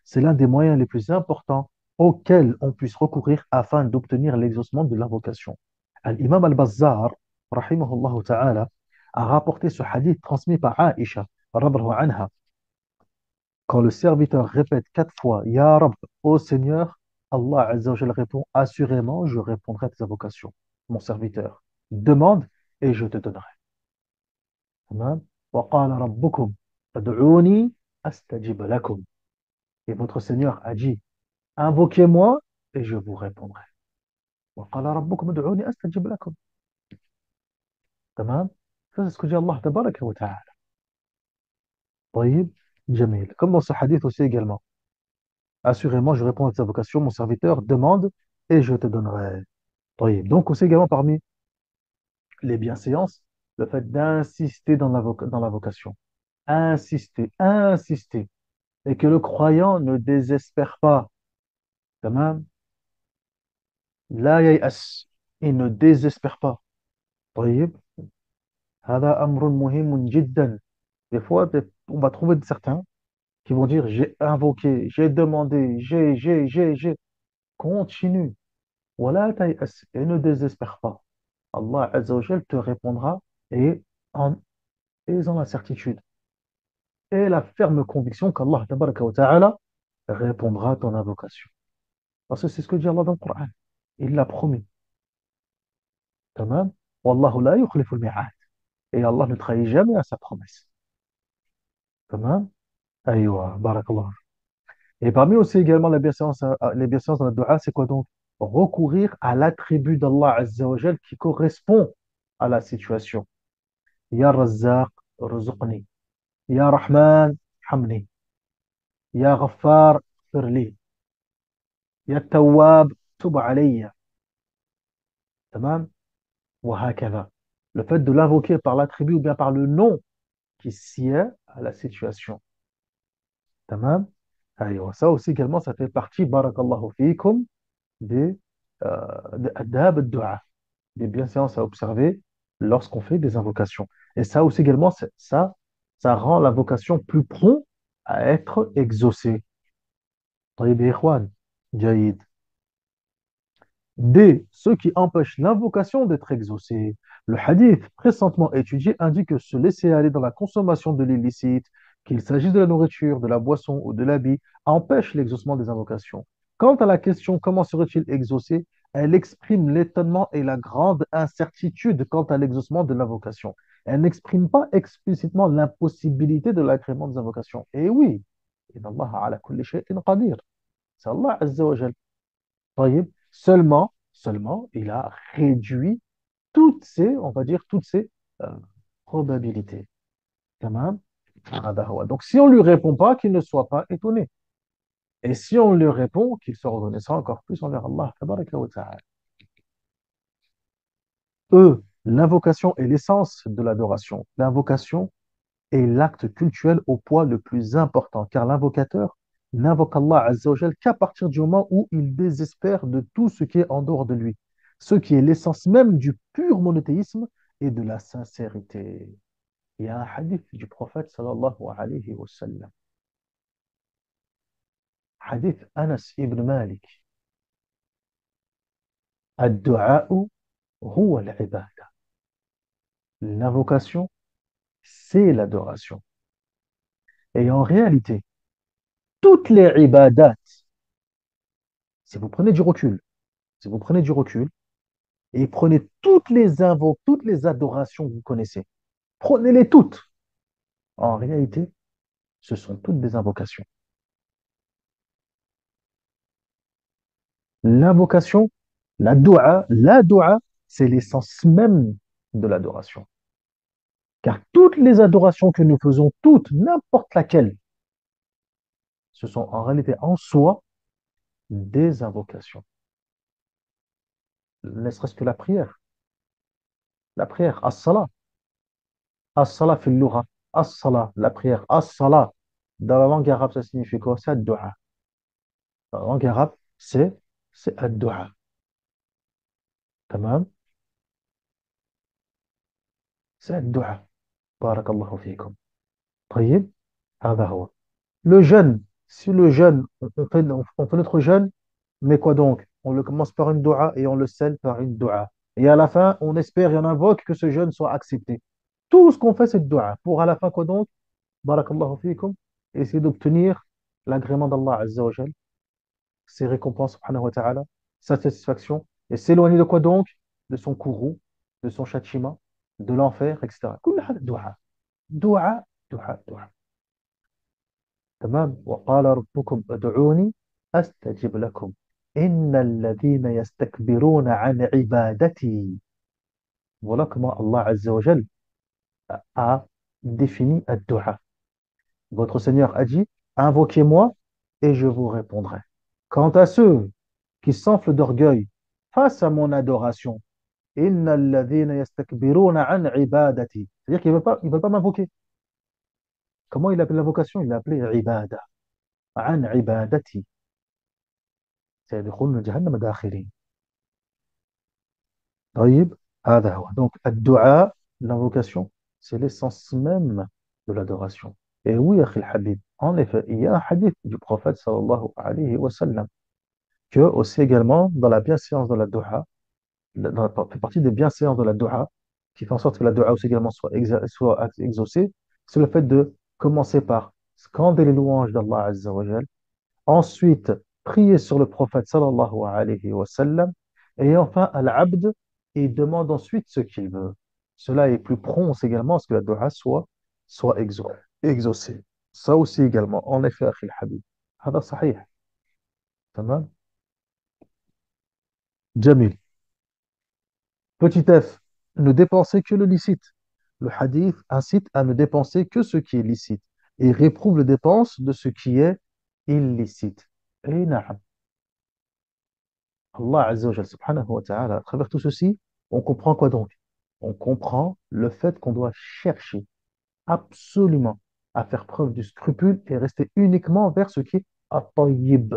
C'est l'un des moyens les plus importants auxquels on puisse recourir afin d'obtenir l'exaucement de l'invocation. L'imam al-Bazzar, rahimahullah ta'ala, a rapporté ce hadith transmis par Aïcha, radhiyallahu anha. Quand le serviteur répète 4 fois Ya Rab, ô Seigneur, Allah Azza wa Jalla répond assurément, je répondrai à tes invocations. Mon serviteur, demande et je te donnerai. Tamam. وقال ربكم ادعوني أستجب لكم. Et votre Seigneur a dit invoquez-moi et je vous répondrai. وقال ربكم ادعوني أستجب لكم. تمام. Ça, c'est ce que dit Allah tabaraka wa ta'ala. طيب. جميل. Comme dans ce hadith aussi également. Assurément, je réponds à tes invocations, mon serviteur demande et je te donnerai. طيب. Donc aussi également parmi les bienséances, le fait d'insister dans la vocation. Insister, insister. Et que le croyant ne désespère pas. تمام. لا ييأس. Il ne désespère pas. طيب. هذا أمر مهم جدا. Des fois, on va trouver certains qui vont dire, j'ai invoqué, j'ai demandé, j'ai. Continue. ولا تيأس et ne désespère pas. Allah Azza wa Jal te répondra et en ayant la certitude et la ferme conviction qu'Allah Tabaraka wa Ta'ala répondra à ton invocation. Parce que c'est ce que dit Allah dans le Coran. Il l'a promis. Tamam. Wallahu la yukhlifu al-mi'ad. Et Allah ne trahit jamais à sa promesse. Tamam. Aïwa, barakallah. Et parmi aussi également les bienséances dans la dua, c'est quoi donc? Recourir à l'attribut d'Allah Azza wa Jal qui correspond à la situation. Ya Razzaq, rzuqni. Ya Rahman, hamni. Ya Ghaffar, firli. Ya Tawwab, tub alayya. Tamam? Wa hakadha. Le fait de l'invoquer par l'attribut ou bien par le nom qui sied à la situation. Tamam? Aïwa. Ça aussi également, ça fait partie, barakallahu fikum, des adab al-dua, des bienséances à observer lorsqu'on fait des invocations. Et ça aussi également, ça rend l'invocation plus prompt à être exaucée. طيب يا إخوان. جيد. D. Ce qui empêche l'invocation d'être exaucée. Le hadith précédemment étudié indique que se laisser aller dans la consommation de l'illicite, qu'il s'agisse de la nourriture, de la boisson ou de l'habit, empêche l'exaucement des invocations. Quant à la question comment serait-il exaucé, elle exprime l'étonnement et la grande incertitude quant à l'exaucement de l'invocation. Elle n'exprime pas explicitement l'impossibilité de l'agrément des invocations. Et oui, inna Allah ala kulli shay'in qadir. C'est Allah Azza wa Jal. طيب. Seulement, il a réduit on va dire, toutes ces euh, probabilités. تمام. هذا هو. Donc, si on ne lui répond pas, qu'il ne soit pas étonné. Et si on lui répond, qu'il soit reconnaissant encore plus envers Allah. Tabaraka wa ta'ala. L'invocation est l'essence de l'adoration. L'invocation est l'acte cultuel au poids le plus important, car l'invocateur n'invoque Allah Azza wa Jal qu'à partir du moment où il désespère de tout ce qui est en dehors de lui, ce qui est l'essence même du pur monothéisme et de la sincérité. Il y a un hadith du prophète sallallahu alayhi wa sallam, hadith Anas ibn Malik, الدعاء هو العبادة. L'invocation, c'est l'adoration. Et en réalité, toutes les ibadat, si vous prenez du recul, si vous prenez du recul, et prenez toutes les adorations que vous connaissez. Prenez-les toutes. En réalité, ce sont toutes des invocations. L'invocation, la dua, c'est l'essence même de l'adoration. Car toutes les adorations que nous faisons, toutes, n'importe laquelle, ce sont en réalité en soi des invocations. Ne serait-ce que la prière. La prière, as-salat. As-salat fil lugha. As-salat, la prière. As-salat. Dans la langue arabe, ça signifie quoi? C'est dua. Dans la langue arabe, c'est ad-dua. تمام. C'est ad-dua. Barakallahu fikum. طيب. هذا هو. Le jeûne. Si le jeûne, on fait notre jeûne, mais quoi donc? On le commence par une dua et on le scelle par une dua. Et à la fin, on espère et on invoque que ce jeûne soit accepté. Tout ce qu'on fait, c'est dua. Pour à la fin, quoi donc? Barakallahu fikum. Essayer d'obtenir l'agrément d'Allah Azza wa Jal, ses récompenses, subhanahu wa ta'ala, sa satisfaction, et s'éloigner de quoi donc? De son courroux, de son châtiment, de l'enfer, etc. كل هذا دعاء دعاء دعاء دعاء. تمام. وقال ربكم ادعوني أستجب لكم إن الذين يستكبرون عن عبادتي. Voilà comment Allah Azza wa Jal a défini ad-dua. Votre Seigneur a dit, invoquez-moi et je vous répondrai. Quant à ceux qui s'enflent d'orgueil face à mon adoration, innal ladhina yastakbiruna an ibadati. C'est-à-dire qu'ils ne veulent pas m'invoquer. Comment il appelle l'invocation? Il l'a appelé ibada. An ibadati. سيدخلون جهنم داخرين. طيب هذا هو. Donc, الدعاء, l'invocation, c'est l'essence même de l'adoration. Et oui, Akhil Habib, en effet, il y a un hadith du prophète sallallahu alayhi wa sallam que aussi également dans la bienséance de la dua, fait partie des bienséances de la dua, qui fait en sorte que la dua aussi également soit exaucée, c'est le fait de commencer par scander les louanges d'Allah Azza wa Jal, ensuite prier sur le prophète sallallahu alayhi wa sallam, et enfin al-abd, il demande ensuite ce qu'il veut. Cela est plus prompt également à ce que la dua soit exaucée. Ça aussi également, en effet, Akhi al-Habib. هذا صحيح. تمام. Jamil. Petit f, ne dépenser que le licite. Le hadith incite à ne dépenser que ce qui est licite et réprouve les dépenses de ce qui est illicite. Et na'am. Allah Azza wa Jal, subhanahu wa ta'ala, à travers tout ceci, on comprend quoi donc? On comprend le fait qu'on doit chercher absolument à faire preuve du scrupule et rester uniquement vers ce qui est at-tayyib,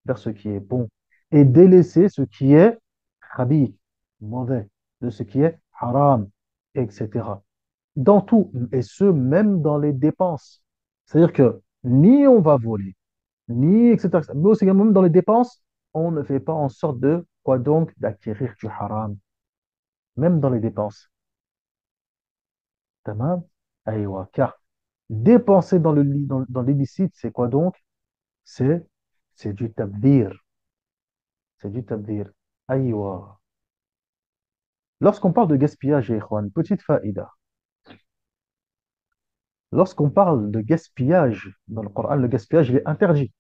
vers ce qui est bon, et délaisser ce qui est khabith, mauvais, de ce qui est haram, etc. Dans tout, et ce, même dans les dépenses. C'est-à-dire que ni on va voler, ni etc. etc. Mais aussi, même dans les dépenses, on ne fait pas en sorte de, quoi donc, d'acquérir du haram, même dans les dépenses. Tamam? Aïwa, car dépenser dans l'illicite, c'est quoi donc? C'est c'est du tabdir. C'est du tabdir. Aïwa. Lorsqu'on parle de gaspillage, ikhwan, petite faïda. Lorsqu'on parle de gaspillage dans le Coran, le gaspillage, il est interdit.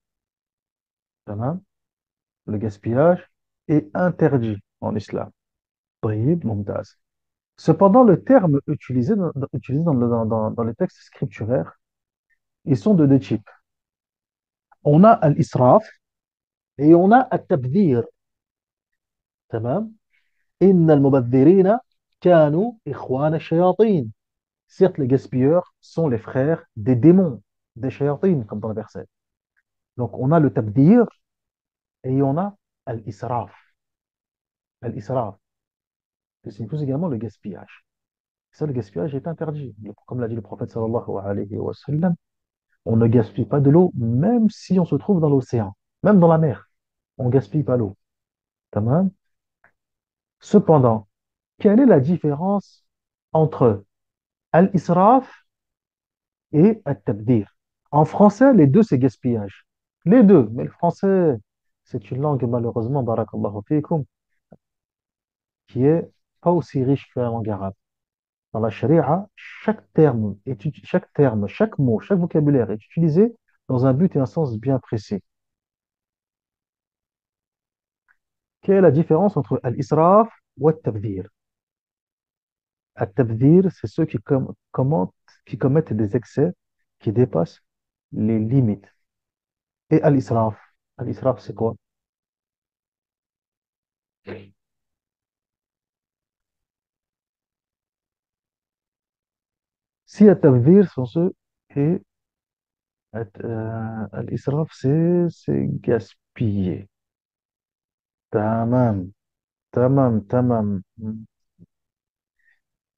Tamam? Le gaspillage est interdit en islam. Tayyib, mumtaz. Cependant, le terme utilisé dans les textes scripturaires, ils sont de deux types. On a al-israf et on a al-tabdir. تمام. إن المبذرين كانوا إخوان الشياطين. Certes, les gaspilleurs sont les frères des démons, des shayatin, comme dans le verset. Donc, on a le tabdir et on a al-israf. Al-israf, qui signifie également le gaspillage. Ça, le gaspillage est interdit. Comme l'a dit le prophète sallallahu alayhi wa sallam, on ne gaspille pas de l'eau, même si on se trouve dans l'océan, même dans la mer. On ne gaspille pas l'eau. Tamam. Cependant, quelle est la différence entre al-israf et at-tabdir? En français, les deux, c'est gaspillage. Les deux. Mais le français, c'est une langue, malheureusement, barakallahu fikum, qui est pas aussi riche que la langue arabe. Dans la charia, chaque terme, chaque mot, chaque vocabulaire est utilisé dans un but et un sens bien précis. Quelle est la différence entre al-israf ou al-tabdir? Al-tabdir, c'est ceux qui commettent des excès qui dépassent les limites. Et al-israf, c'est quoi? Si al-tabdir sont ceux et al-israf, c'est gaspiller. Tamam, tamam, tamam.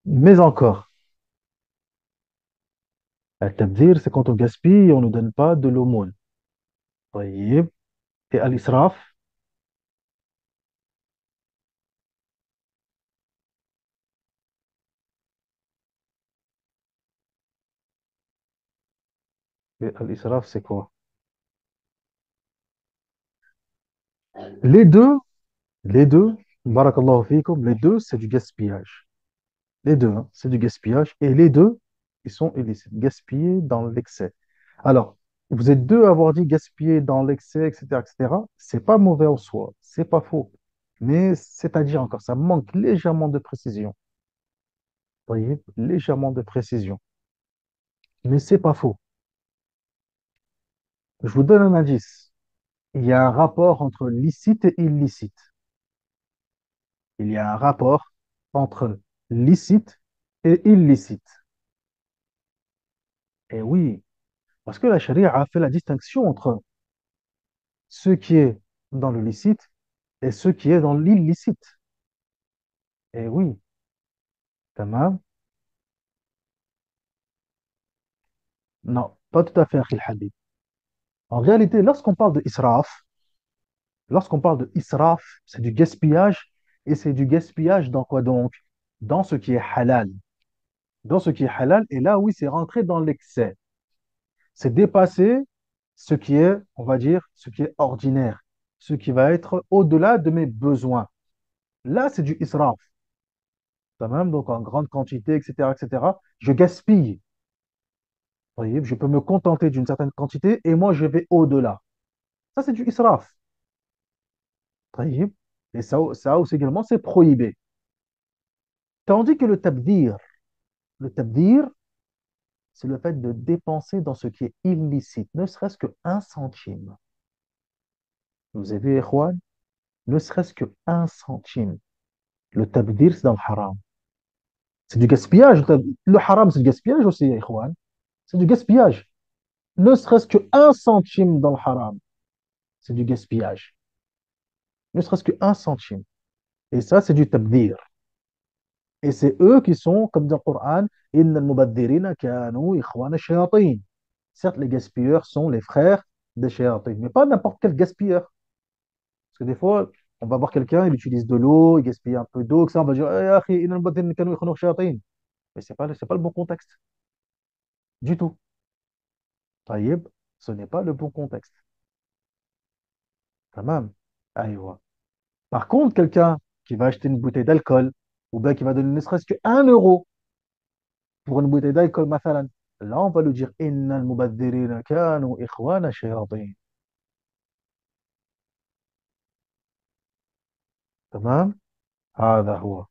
Mais encore, al-tabdir, c'est quand on gaspille et on ne donne pas de l'aumône. طيب. Et al-israf, et al-israf, c'est quoi? Les deux, les deux, barakallahu fikum, les deux, c'est du gaspillage. Les deux, hein, c'est du gaspillage. Et les deux, ils sont illicites. Gaspiller dans l'excès. Alors, vous êtes deux à avoir dit gaspiller dans l'excès, etc., etc. C'est pas mauvais en soi. C'est pas faux. Mais c'est-à-dire encore, ça manque légèrement de précision. Vous voyez, légèrement de précision. Mais c'est pas faux. Je vous donne un indice. Il y a un rapport entre licite et illicite. Il y a un rapport entre licite et illicite. Et oui, parce que la charia a fait la distinction entre ce qui est dans le licite et ce qui est dans l'illicite. Eh oui, tamam. Non, pas tout à fait, Akhil Habib. En réalité, lorsqu'on parle de israf, c'est du gaspillage, et c'est du gaspillage dans quoi donc? Dans ce qui est halal. Dans ce qui est halal, et là, oui, c'est rentré dans l'excès. C'est dépasser ce qui est, on va dire, ce qui est ordinaire, ce qui va être au-delà de mes besoins. Là, c'est du israf. Quand même, donc en grande quantité, etc., etc. Je gaspille. Vous voyez, je peux me contenter d'une certaine quantité et moi, je vais au-delà. Ça, c'est du israf. Taïb. Et ça aussi également, c'est prohibé. Tandis que le tabdir, c'est le fait de dépenser dans ce qui est illicite, ne serait-ce que un centime. Vous avez vu, Ikhwan, ne serait-ce que un centime. Le tabdir, c'est dans le haram. C'est du gaspillage. Le haram, c'est du gaspillage aussi, Ikhwan. C'est du gaspillage. Ne serait-ce que un centime dans le haram, c'est du gaspillage. Ne serait-ce que un centime. Et ça, c'est du tabdir. Et c'est eux qui sont, comme dans le Coran, Inna al-mubaddirina kanu ikhwana shayatin. Certes, les gaspilleurs sont les frères des shayatin, mais pas n'importe quel gaspilleur. Parce que des fois, on va voir quelqu'un, il utilise de l'eau, il gaspille un peu d'eau, que ça, on va dire, eh, akhi, inna al-mubaddirina kanu ikhwana shayatin. Mais c'est pas le bon contexte, du tout. Taïb, ce n'est pas le bon contexte. Tamam. Aïwa. Par contre, quelqu'un qui va acheter une bouteille d'alcool, ou bien qui va donner ne serait-ce que 1 euro pour une bouteille d'alcool, مثلا, là, on va lui dire إن المبذرين كانوا إخوان شياطين. تمام. هذا هو.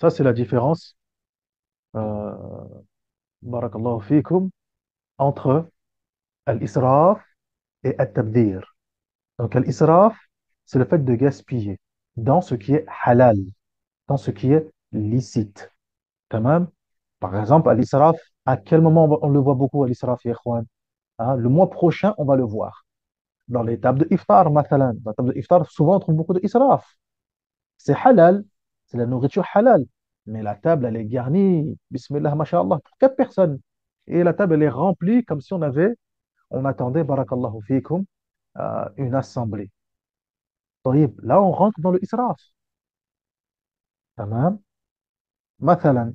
Ça, c'est la différence, euh, barakallahu fikum, entre l'israf et al-tabdir. Donc, l'israf, c'est le fait de gaspiller dans ce qui est halal, dans ce qui est licite. Tamam. Par exemple, l'israf, à quel moment on le voit beaucoup, l'israf, ya ikhwan? Hein, le mois prochain, on va le voir. Dans les tables de iftar, mathalan. Dans les tables de iftar, souvent, on trouve beaucoup de israf. C'est halal, c'est la nourriture halal. Mais la table, elle est garnie, bismillah, masha'Allah, pour 4 personnes. Et la table, elle est remplie comme si on attendait, barakallahu fikum, une assemblée. طيب, là, on rentre dans le israf. Tamam. Mathalan.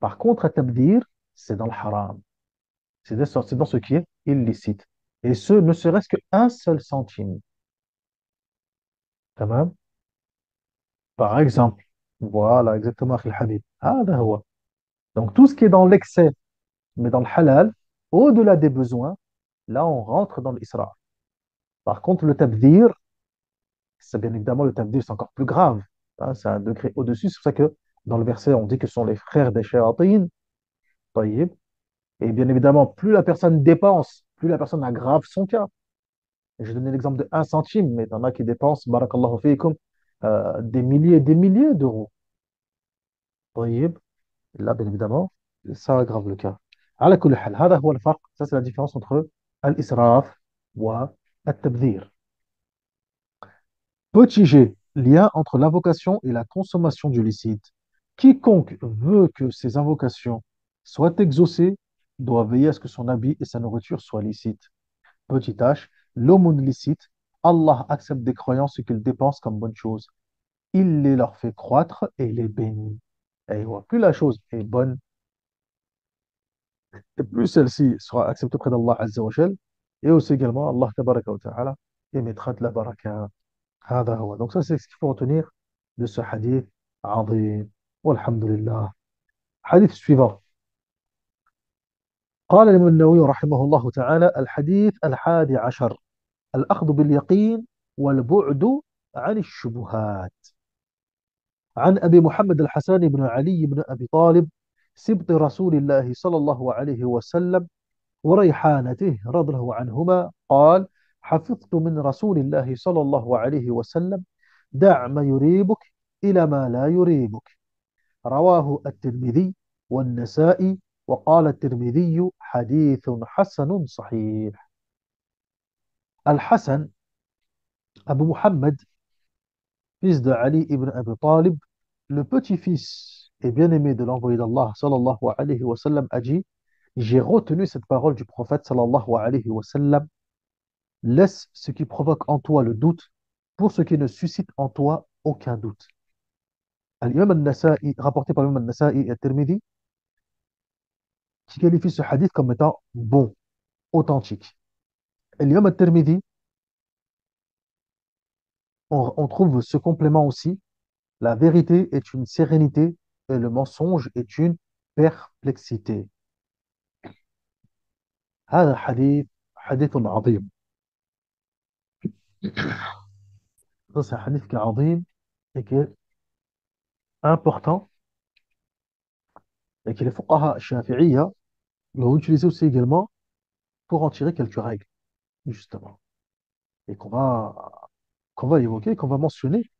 Par contre, à tabdir, c'est dans le haram. C'est dans ce qui est illicite. Et ce, ne serait-ce qu'un seul centime. Tamam. Par exemple, voilà, exactement, Akhil Habib. هذا هو. Donc, tout ce qui est dans l'excès, mais dans le halal, au-delà des besoins, là, on rentre dans l'isra. Par contre, le tabdir, c'est bien évidemment, le tabdir, c'est encore plus grave. Hein, c'est un degré au-dessus. C'est pour ça que dans le verset, on dit que ce sont les frères des shayatin. Tayyib. Et bien évidemment, plus la personne dépense, plus la personne aggrave son cas. Et je donné l'exemple de 1 centime, mais il y en a qui dépensent, barakallahu fikum, des milliers et des milliers d'euros. طيب. Là, bien évidemment, ça aggrave le cas. على كل حال هذا هو الفرق. Ça, c'est la différence entre الإسراف والتبذير. Petit g, lien entre l'invocation et la consommation du licite. Quiconque veut que ses invocations soient exaucées doit veiller à ce que son habit et sa nourriture soient licites. Petit h, l'aumône licite, Allah accepte des croyants ce qu'ils dépensent comme bonne chose. Il les leur fait croître et les bénit. Et plus la chose est bonne, et plus celle-ci sera acceptée auprès d'Allah Azza wa Jal, et aussi également Allah Tabaraka wa Ta'ala émettra de la baraka. هذا هو. Donc ça, c'est ce qu'il faut retenir de ce hadith عظيم. والحمد لله. Hadith suivant. قال الإمام النووي رحمه الله تعالى: الحديث 11 الأخذ باليقين والبعد عن الشبهات. عن أبي محمد الحسن بن علي بن أبي طالب سبط رسول الله صلى الله عليه وسلم وريحانته رضي الله عنهما قال: حفظت من رسول الله صلى الله عليه وسلم: دع ما يريبك إلى ما لا يريبك. رواه الترمذي والنسائي. وقال الترمذي: حديث حسن صحيح. الحسن, Abu Muhammad, fils de Ali ibn Abi Talib, Le petit-fils et bien-aimé de l'envoyé d'Allah, sallallahu alayhi wa sallam, a dit, j'ai retenu cette parole du prophète, sallallahu alayhi wa sallam, laisse ce qui provoque en toi le doute pour ce qui ne suscite en toi aucun doute. L'imam al-Nasa'i, rapporté par l'imam al-Nasa'i et al-Tirmidhi, qui qualifie ce hadith comme étant bon, authentique. Et l'imam al-Tirmidhi, on trouve ce complément aussi, la vérité est une sérénité et le mensonge est une perplexité. هذا حديث عظيم. Ça, c'est un hadith qui est عظيم et qui est important et que les fuqaha shafi'iyya l'ont utilisé aussi également pour en tirer quelques règles, justement, et qu'on va évoquer, qu'on va mentionner,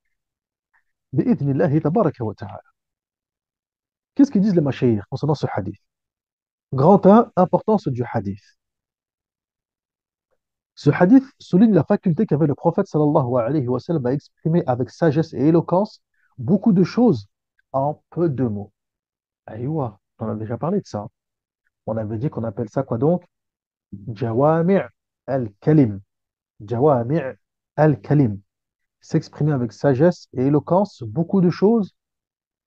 bi'idhnillahi tabaraka wa ta'ala. Qu'est-ce qu'ils disent les mashayikh concernant ce hadith? Grand 1, importance du hadith. Ce hadith souligne la faculté qu'avait le prophète sallallahu alayhi wa sallam à exprimer avec sagesse et éloquence beaucoup de choses en peu de mots. Aïwa, on a déjà parlé de ça. On avait dit qu'on appelle ça quoi donc? Jawami' al-kalim. Jawami' al-kalim. S'exprimer avec sagesse et éloquence beaucoup de choses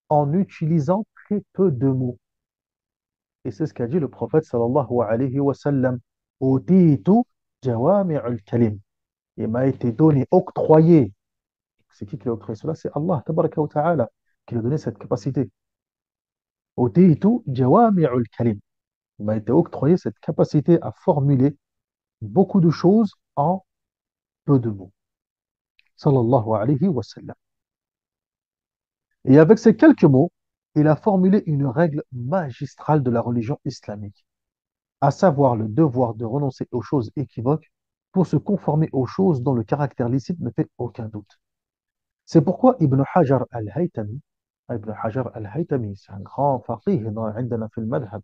en utilisant très peu de mots. Et c'est ce qu'a dit le prophète sallallahu alayhi wa sallam. Utitu jawami' al-kalim. Il m'a été donné, octroyé. C'est qui l'a octroyé cela? C'est Allah, tabaraka wa ta'ala, qui lui a donné cette capacité. Utitu jawami' al-kalim. Il m'a été octroyé cette capacité à formuler beaucoup de choses en peu de mots. Sallallahu alayhi wa sallam. Et avec ces quelques mots, il a formulé une règle magistrale de la religion islamique, à savoir le devoir de renoncer aux choses équivoques pour se conformer aux choses dont le caractère licite ne fait aucun doute. C'est pourquoi Ibn Hajar al-Haytami, c'est un grand faqih عندنا في المذهب,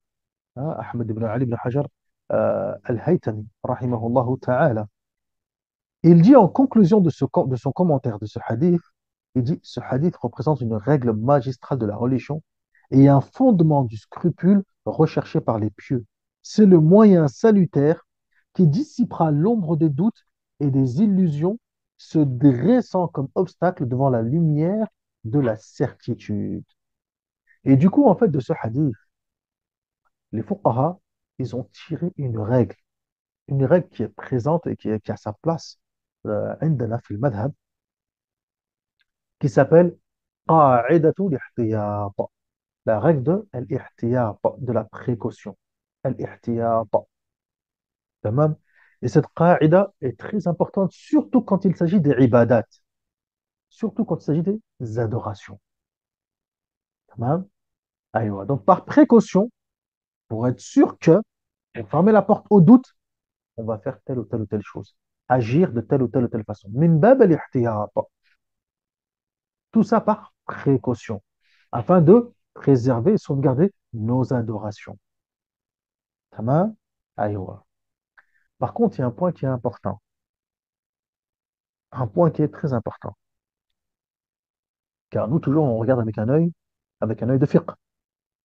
Ahmed ibn Ali ibn Hajar al-Haytami, rahimahullah ta'ala. Il dit en conclusion de son commentaire de ce hadith, il dit, ce hadith représente une règle magistrale de la religion et un fondement du scrupule recherché par les pieux. C'est le moyen salutaire qui dissipera l'ombre des doutes et des illusions, se dressant comme obstacle devant la lumière de la certitude. Et du coup, en fait, de ce hadith, les fuqaha, ils ont tiré une règle qui est présente et qui a sa place عندنا في المذهب, qui s'appelle قاعدة الاحتياط, la règle de l'ihtiyat, de la précaution. L'ihtiyat. Tamam. Et cette qaïda est très importante, surtout quand il s'agit des ibadat, surtout quand il s'agit des adorations. Tamam. Aïwa. Donc, par précaution, pour être sûr que, pour fermer la porte au doute, on va faire telle ou telle ou telle chose, agir de telle ou telle façon. Min bab al-ihtiyat. Tout ça par précaution, afin de préserver et sauvegarder nos adorations. Tamam. Aïwa. Par contre, il y a un point qui est important, un point qui est très important, car nous, toujours, on regarde avec un œil de fiqh,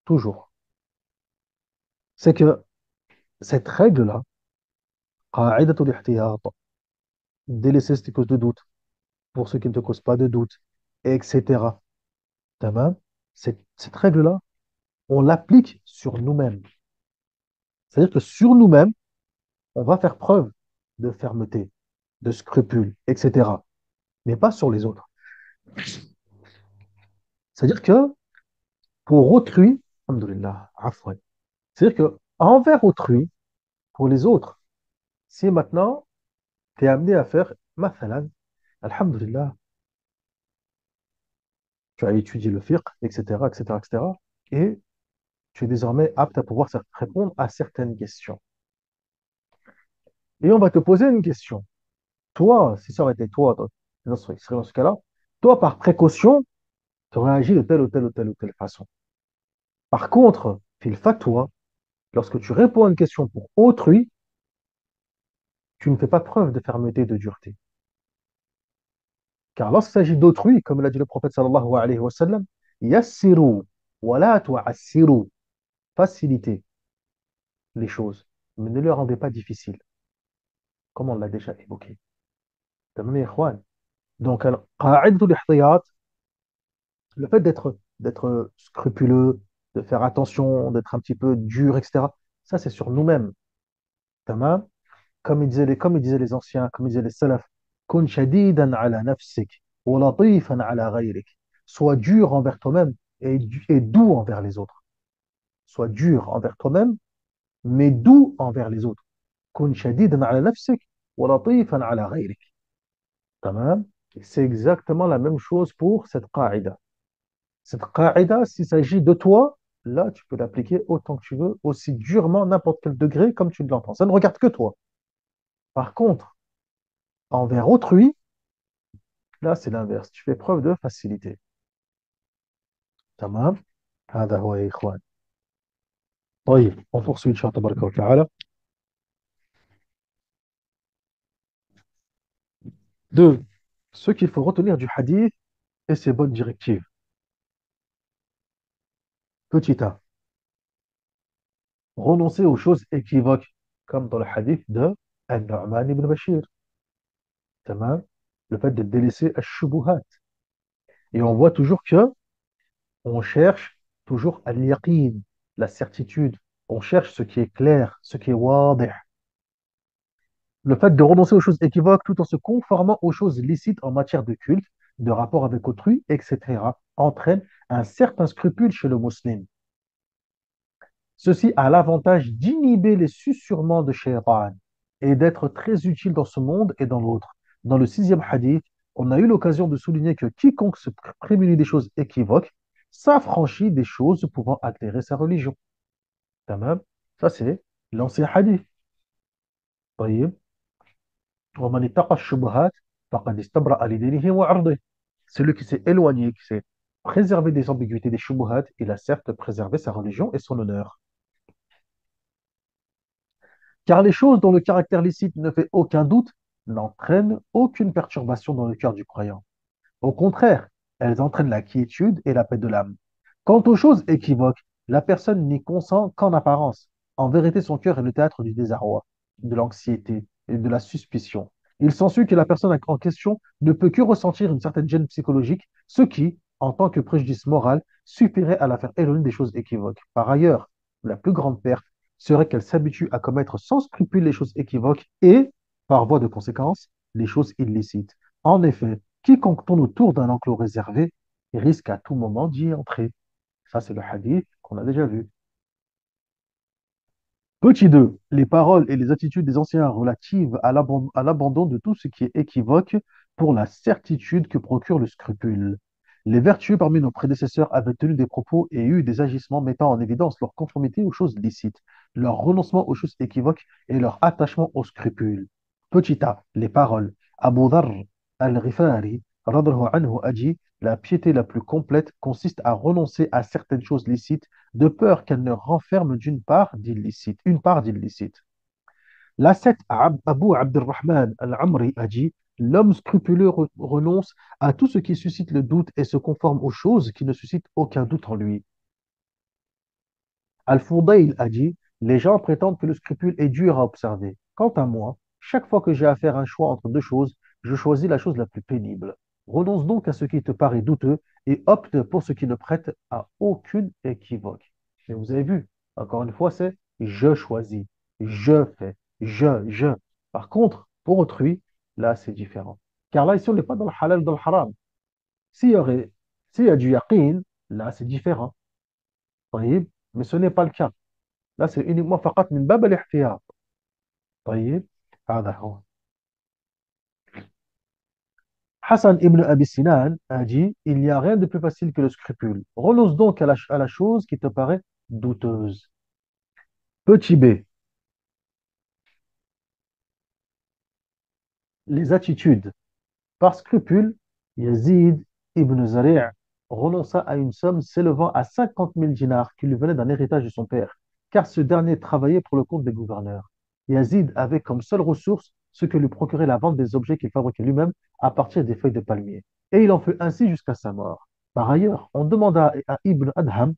toujours. C'est que cette règle-là, qa'idatul ihtiyat, délaisser ce qui cause de doute, pour ceux qui ne te causent pas de doute, etc. Tamam. Cette règle-là, on l'applique sur nous-mêmes. C'est-à-dire que sur nous-mêmes, on va faire preuve de fermeté, de scrupule, etc. Mais pas sur les autres. C'est-à-dire que pour autrui, alhamdoulilah, afouan, c'est-à-dire que envers autrui, pour les autres, si maintenant tu es amené à faire, mathalan, alhamdulillah, tu as étudié le fiqh, etc., etc., etc., et tu es désormais apte à pouvoir répondre à certaines questions. Et on va te poser une question. Toi, si ça aurait été toi, dans ce cas-là, toi, par précaution, tu aurais agi de telle ou telle ou telle ou telle façon. Par contre, fil fatwa, lorsque tu réponds à une question pour autrui, tu ne fais pas preuve de fermeté, de dureté. Car lorsqu'il s'agit d'autrui, comme l'a dit le prophète sallallahu alayhi wa sallam, Yassiru, wala tu'assiru. Facilitez les choses, mais ne les rendez pas difficiles, comme on l'a déjà évoqué. تمام يا إخوان. Donc, قاعدة الاحتياط, le fait d'être scrupuleux, de faire attention, d'être un petit peu dur, etc., ça, c'est sur nous-mêmes. تمام. Comme ils disaient les anciens, comme ils disaient les salafs, كن شديدا على نفسك ولطيفا على غيرك. Sois dur envers toi-même et doux envers les autres. Sois dur envers toi-même, mais doux envers les autres. كن شديدا على نفسك ولطيفا على غيرك. تمام. C'est exactement la même chose pour cette qaïda. Cette qaïda, s'il s'agit de toi, là, tu peux l'appliquer autant que tu veux, aussi durement, n'importe quel degré, comme tu l'entends. Ça ne regarde que toi. Par contre, envers autrui, là, c'est l'inverse. Tu fais preuve de facilité. تمام. هذا هو يا إخوان. طيب, on poursuit, Inch'Allah tabaraka wa ta'ala. Deux, ce qu'il faut retenir du hadith et ses bonnes directives. Petit a, renoncer aux choses équivoques, comme dans le hadith de An-Nu'man ibn Bashir. Tamam. Le fait de délaisser al-shubuhat. Et on voit toujours que on cherche toujours al-yaqin, la certitude. On cherche ce qui est clair, ce qui est wadih. Le fait de renoncer aux choses équivoques tout en se conformant aux choses licites en matière de culte, de rapport avec autrui, etc., entraîne un certain scrupule chez le musulman. Ceci a l'avantage d'inhiber les susurrements de Shaytan et d'être très utile dans ce monde et dans l'autre. Dans le sixième hadith, on a eu l'occasion de souligner que quiconque se prémunit des choses équivoques s'affranchit des choses pouvant altérer sa religion. Tamam. Ça, c'est l'ancien hadith. طيب. ومن اتقى الشبهات فقد استبرأ لدينه وعرضه. Celui qui s'est éloigné, qui s'est préservé des ambiguïtés des shubuhat, il a certes préservé sa religion et son honneur. Car les choses dont le caractère licite ne fait aucun doute n'entraînent aucune perturbation dans le cœur du croyant. Au contraire, elles entraînent la quiétude et la paix de l'âme. Quant aux choses équivoques, la personne n'y consent qu'en apparence. En vérité, son cœur est le théâtre du désarroi, de l'anxiété et de la suspicion. Il s'ensuit que la personne en question ne peut que ressentir une certaine gêne psychologique, ce qui, en tant que préjudice moral, suffirait à la faire éloigner des choses équivoques. Par ailleurs, la plus grande perte serait qu'elle s'habitue à commettre sans scrupule les choses équivoques et, par voie de conséquence, les choses illicites. En effet, quiconque tourne autour d'un enclos réservé risque à tout moment d'y entrer. Ça, c'est le hadith qu'on a déjà vu. Petit 2, les paroles et les attitudes des anciens relatives à l'abandon de tout ce qui est équivoque pour la certitude que procure le scrupule. Les vertueux parmi nos prédécesseurs avaient tenu des propos et eu des agissements mettant en évidence leur conformité aux choses licites, leur renoncement aux choses équivoques et leur attachement aux scrupules. Petit a, les paroles. Abu Dharr al-Ghifari, radhiallahu anhu, a dit, la piété la plus complète consiste à renoncer à certaines choses licites de peur qu'elle ne renferme une part d'illicite. L'ascète Abu Abdurrahman al-Amri a dit, l'homme scrupuleux renonce à tout ce qui suscite le doute et se conforme aux choses qui ne suscitent aucun doute en lui. Al-Fudayl a dit, les gens prétendent que le scrupule est dur à observer. Quant à moi, chaque fois que j'ai à faire un choix entre deux choses, je choisis la chose la plus pénible. Renonce donc à ce qui te paraît douteux et opte pour ce qui ne prête à aucune équivoque. Et vous avez vu, encore une fois, c'est je choisis, je fais, je. Par contre, pour autrui, là, c'est différent. Car là, ici, on n'est pas dans le halal, dans le haram. S'il y aurait, s'il y a du yaqin, là, c'est différent. طيب. Mais ce n'est pas le cas. Là, c'est uniquement فقط من باب الاحتياط. طيب. هذا هو. Hassan ibn Abi Sinan a dit, il n'y a rien de plus facile que le scrupule. Renonce donc à la chose qui te paraît douteuse. Petit b, les attitudes. Par scrupule, Yazid ibn Zari' renonça à une somme s'élevant à 50 000 dinars qui lui venait d'un héritage de son père, car ce dernier travaillait pour le compte des gouverneurs. Yazid avait comme seule ressource ce que lui procurait la vente des objets qu'il fabriquait lui-même à partir des feuilles de palmier. Et il en fut ainsi jusqu'à sa mort. Par ailleurs, on demanda à Ibn Adham,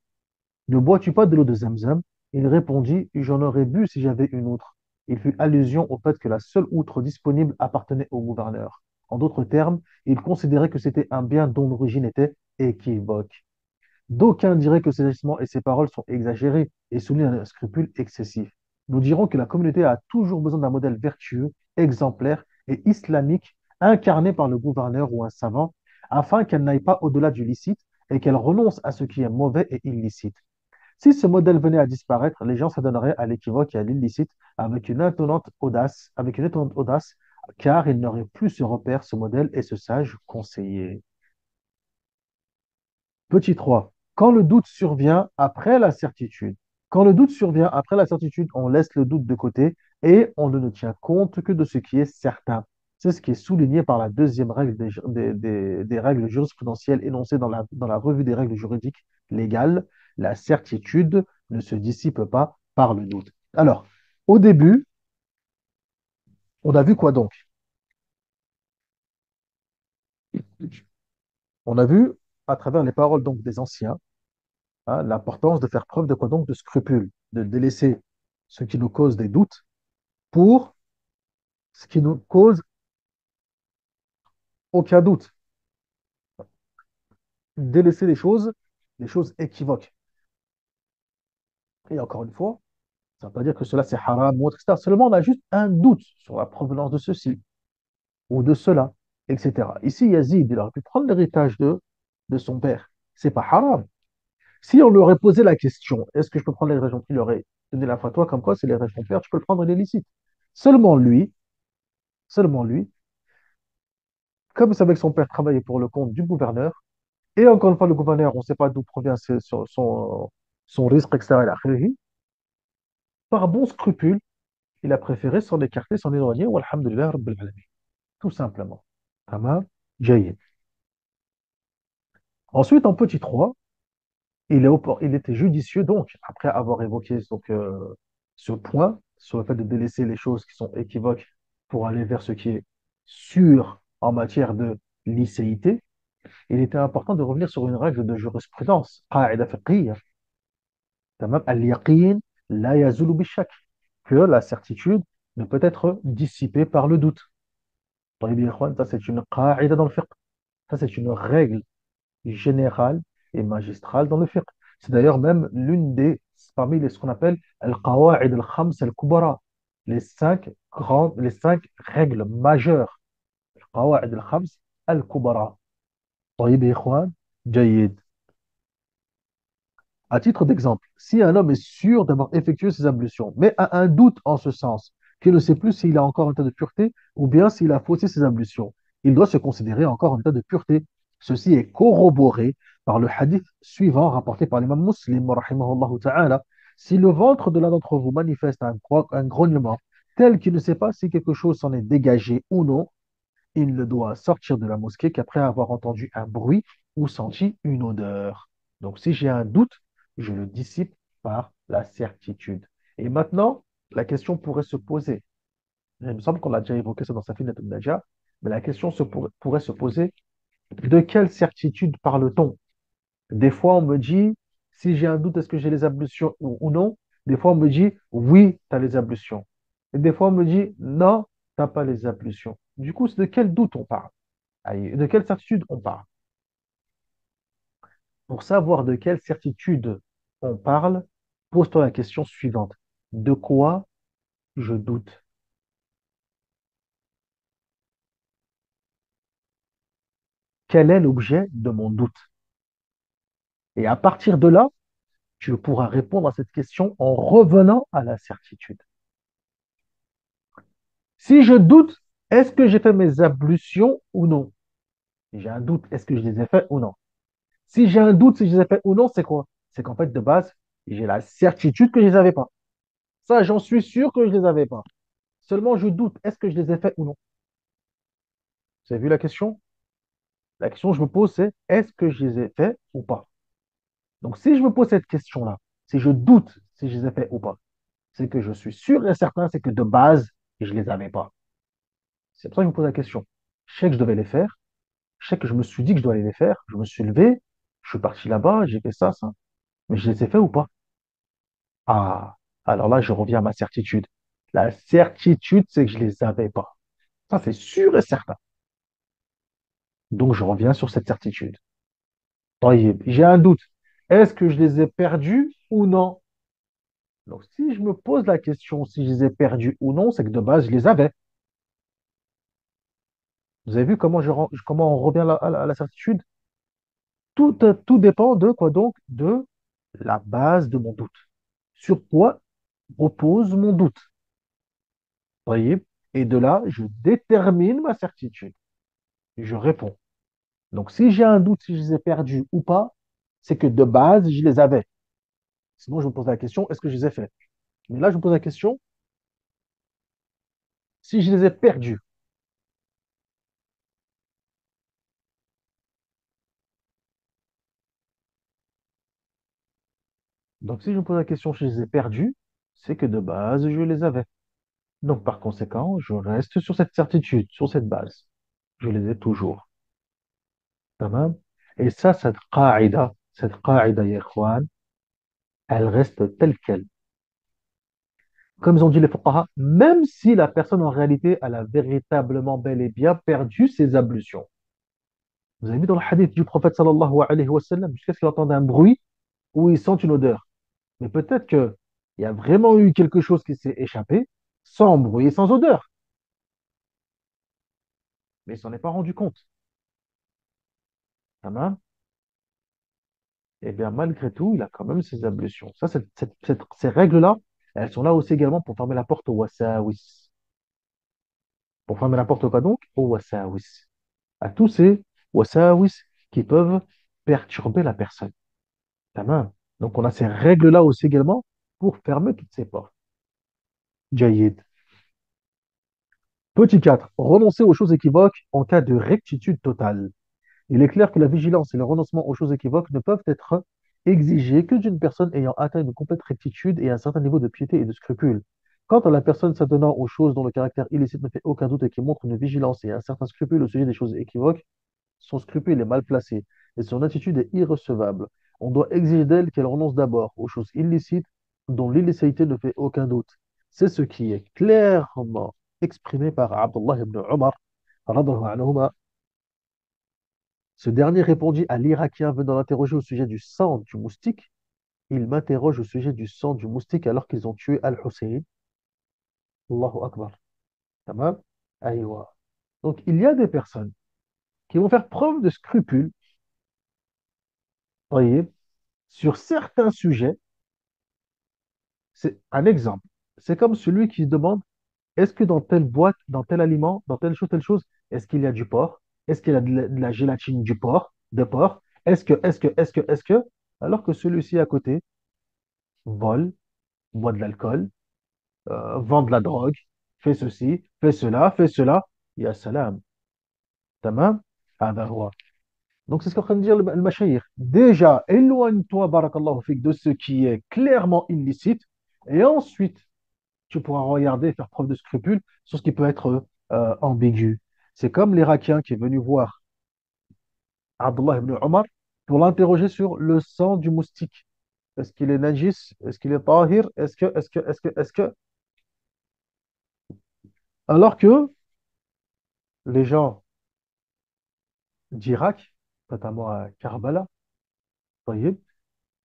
ne bois-tu pas de l'eau de Zamzam? Il répondit, j'en aurais bu si j'avais une outre. Il fit allusion au fait que la seule outre disponible appartenait au gouverneur. En d'autres termes, il considérait que c'était un bien dont l'origine était équivoque. D'aucuns diraient que ces agissements et ces paroles sont exagérés et soulignent un scrupule excessif. Nous dirons que la communauté a toujours besoin d'un modèle vertueux, exemplaire et islamique incarné par le gouverneur ou un savant, afin qu'elle n'aille pas au-delà du licite et qu'elle renonce à ce qui est mauvais et illicite. Si ce modèle venait à disparaître, les gens s'adonneraient à l'équivoque et à l'illicite avec une étonnante audace, car ils n'auraient plus ce repère, ce modèle et ce sage conseiller. Petit 3. Quand le doute survient après la certitude. Quand le doute survient après la certitude, on laisse le doute de côté et on ne tient compte que de ce qui est certain. C'est ce qui est souligné par la deuxième règle des règles jurisprudentielles énoncées dans la revue des règles juridiques légales. La certitude ne se dissipe pas par le doute. Alors, au début, on a vu quoi donc? On a vu, à travers les paroles donc des anciens, hein, l'importance de faire preuve de quoi donc? De scrupule, de délaisser ce qui nous cause des doutes pour ce qui nous cause aucun doute. Délaisser les choses équivoques. Et encore une fois, ça ne veut pas dire que cela c'est haram ou autre, etc. Seulement, on a juste un doute sur la provenance de ceci ou de cela, etc. Ici, Yazid, il aurait pu prendre l'héritage de son père. C'est pas haram. Si on lui aurait posé la question, est-ce que je peux prendre l'héritage? Il aurait donné la fatwa comme quoi c'est l'héritage de ton père, tu peux le prendre, il est licite. Seulement lui, seulement lui, comme il savait que son père travaillait pour le compte du gouverneur, et encore une fois, le gouverneur, on ne sait pas d'où provient son risque, etc. Par bon scrupule, il a préféré s'en écarter, s'en éloigner, walhamdulillah, rabbil alamin. Tout simplement. Tamam, jayyid. Ensuite, en petit 3, il était judicieux, donc, après avoir évoqué ce point, sur le fait de délaisser les choses qui sont équivoques pour aller vers ce qui est sûr en matière de licéité, il était important de revenir sur une règle de jurisprudence, قاعدة فقهية, تمام, al-yaqin la yazulu bishak, que la certitude ne peut être dissipée par le doute. طيب يا إخوان, ça c'est une قاعدة dans le fiqh. Ça c'est une règle générale et magistrale dans le fiqh. C'est d'ailleurs même parmi ce qu'on appelle al-qawa'id al-khams al-kubara, les cinq règles majeures. القواعد الخمس الكبرى. طيب يا إخوان, جيد. À titre d'exemple, si un homme est sûr d'avoir effectué ses ablutions, mais a un doute en ce sens, qu'il ne sait plus s'il a encore un état de pureté ou bien s'il a faussé ses ablutions, il doit se considérer encore en état de pureté. Ceci est corroboré par le hadith suivant rapporté par l'imam Muslim, rahimahullah ta'ala. Si le ventre de l'un d'entre vous manifeste un grognement tel qu'il ne sait pas si quelque chose s'en est dégagé ou non, il ne doit sortir de la mosquée qu'après avoir entendu un bruit ou senti une odeur. Donc, si j'ai un doute, je le dissipe par la certitude. Et maintenant, la question pourrait se poser. Il me semble qu'on a déjà évoqué ça dans Safinat al-Najah, mais la question pourrait se poser, de quelle certitude parle-t-on? Des fois, on me dit, si j'ai un doute, est-ce que j'ai les ablutions ou non? Des fois, on me dit, oui, tu as les ablutions. Et des fois, on me dit, non, tu n'as pas les ablutions. Du coup, c'est de quel doute on parle? De quelle certitude on parle? Pour savoir de quelle certitude on parle, pose-toi la question suivante. De quoi je doute? Quel est l'objet de mon doute? Et à partir de là, tu pourras répondre à cette question en revenant à la certitude. Si je doute, est-ce que j'ai fait mes ablutions ou non? Si j'ai un doute, est-ce que je les ai fait ou non? Si j'ai un doute si je les ai fait ou non, c'est quoi? C'est qu'en fait, de base, j'ai la certitude que je ne les avais pas. Ça, j'en suis sûr que je ne les avais pas. Seulement, je doute, est-ce que je les ai faits ou non? Vous avez vu la question? La question que je me pose, c'est est-ce que je les ai faits ou pas? Donc, si je me pose cette question-là, si je doute si je les ai faits ou pas, c'est que je suis sûr et certain, c'est que de base, je ne les avais pas. C'est pour ça que je me pose la question. Je sais que je devais les faire, je sais que je me suis dit que je dois aller les faire, je me suis levé, Je suis parti là-bas, j'ai fait ça, ça. Mais je les ai fait ou pas? Ah, alors là, je reviens à ma certitude. La certitude, c'est que je les avais pas. Ça, c'est sûr et certain. Donc, je reviens sur cette certitude. طيب, j'ai un doute. Est-ce que je les ai perdus ou non? Donc, si je me pose la question si je les ai perdus ou non, c'est que de base, je les avais. Vous avez vu comment on revient à la certitude? Tout dépend de quoi donc? De la base de mon doute. Sur quoi repose mon doute? Voyez. Et de là, je détermine ma certitude. Je réponds. Donc, si j'ai un doute si je les ai perdus ou pas, c'est que de base, je les avais. Sinon, je me pose la question, est-ce que je les ai faits? Mais là, je me pose la question, si je les ai perdus. Donc, si je me pose la question si je les ai perdus, c'est que de base, je les avais. Donc, par conséquent, je reste sur cette certitude, sur cette base. Je les ai toujours. Tamam. Et ça, cette qaïda, ya ikhwan, elle reste telle qu'elle. Comme ils ont dit les fuqaha, même si la personne en réalité, elle a véritablement bel et bien perdu ses ablutions. Vous avez vu dans le hadith du prophète sallallahu alayhi wa sallam, jusqu'à ce qu'il entende un bruit ou il sent une odeur. Mais peut-être qu'il y a vraiment eu quelque chose qui s'est échappé, sans bruit et sans odeur. Mais il s'en est pas rendu compte. Tamam. Eh bien, malgré tout, il a quand même ses ablutions. Ça, ces règles-là, elles sont là aussi également pour fermer la porte au wasawis. Pour fermer la porte au quoi donc? Au wasawis. À tous ces wasawis qui peuvent perturber la personne. Tamam. Donc, on a ces règles-là aussi également pour fermer toutes ces portes. Jayid. Petit 4. Renoncer aux choses équivoques en cas de rectitude totale. Il est clair que la vigilance et le renoncement aux choses équivoques ne peuvent être exigés que d'une personne ayant atteint une complète rectitude et un certain niveau de piété et de scrupule. Quant à la personne s'adonnant aux choses dont le caractère illicite ne fait aucun doute et qui montre une vigilance et un certain scrupule au sujet des choses équivoques, son scrupule est mal placé et son attitude est irrecevable. On doit exiger d'elle qu'elle renonce d'abord aux choses illicites dont l'illicéité ne fait aucun doute. C'est ce qui est clairement exprimé par Abdullah ibn Omar, radhiallahu anhuma. Ce dernier répondit à l'Irakien venant l'interroger au sujet du sang du moustique. Il m'interroge au sujet du sang du moustique alors qu'ils ont tué Al-Hussein. Allahu Akbar. Tamam. Aïwa. Donc, il y a des personnes qui vont faire preuve de scrupule, voyez, sur certains sujets. C'est un exemple. C'est comme celui qui demande, est-ce que dans telle boîte, dans tel aliment, dans telle chose, est-ce qu'il y a du porc? Est-ce qu'il y a de la gélatine du porc, de porc? Est-ce que, alors que celui-ci à côté vole, boit de l'alcool, vend de la drogue, fait ceci, fait cela, ya salam, tamam, hada huwa. Donc c'est ce qu'est en train de dire le mashayikh. Déjà, éloigne-toi, barakallahu fik, de ce qui est clairement illicite, et ensuite, tu pourras regarder et faire preuve de scrupule sur ce qui peut être ambigu. C'est comme l'Irakien qui est venu voir Abdullah ibn Omar pour l'interroger sur le sang du moustique. Est-ce qu'il est najis? Est-ce qu'il est tahir? Est-ce que? Alors que les gens d'Irak, notamment à Karbala, taïb,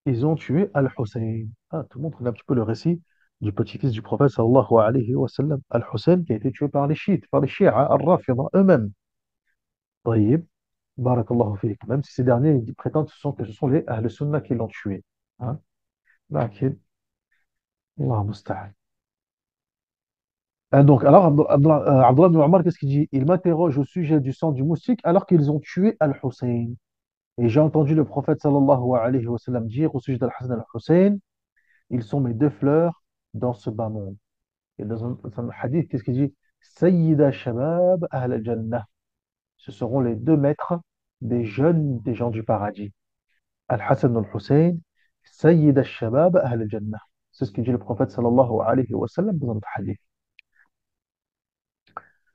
ils ont tué Al-Hussein. Ah, tout le monde connaît un petit peu le récit du petit-fils du prophète sallallahu alayhi wa sallam, Al-Hussein, qui a été tué par les chiites, par les chiites, Al-Rafida eux-mêmes. Taïb, barakallahu fiik. Même si ces derniers ils prétendent que ce sont les Ahl Sunnah qui l'ont tué. Hein? Lakin, Allah musta'an. Donc, alors, Abdullah ibn Omar, qu'est-ce qu'il dit? Il m'interroge au sujet du sang du moustique alors qu'ils ont tué Al-Hussein. Et j'ai entendu le prophète sallallahu alayhi wa sallam dire au sujet d'Al-Hassan et Al-Hussein, ils sont mes deux fleurs dans ce bas monde. Et dans un hadith, qu'est-ce qu'il dit? Sayyida Shabab Ahl al-Jannah. Ce seront les deux maîtres des jeunes des gens du paradis. Al-Hassan et Al-Hussein, Sayyida Shabab Ahl al-Jannah. C'est ce que dit le prophète sallallahu alayhi wa sallam dans un hadith.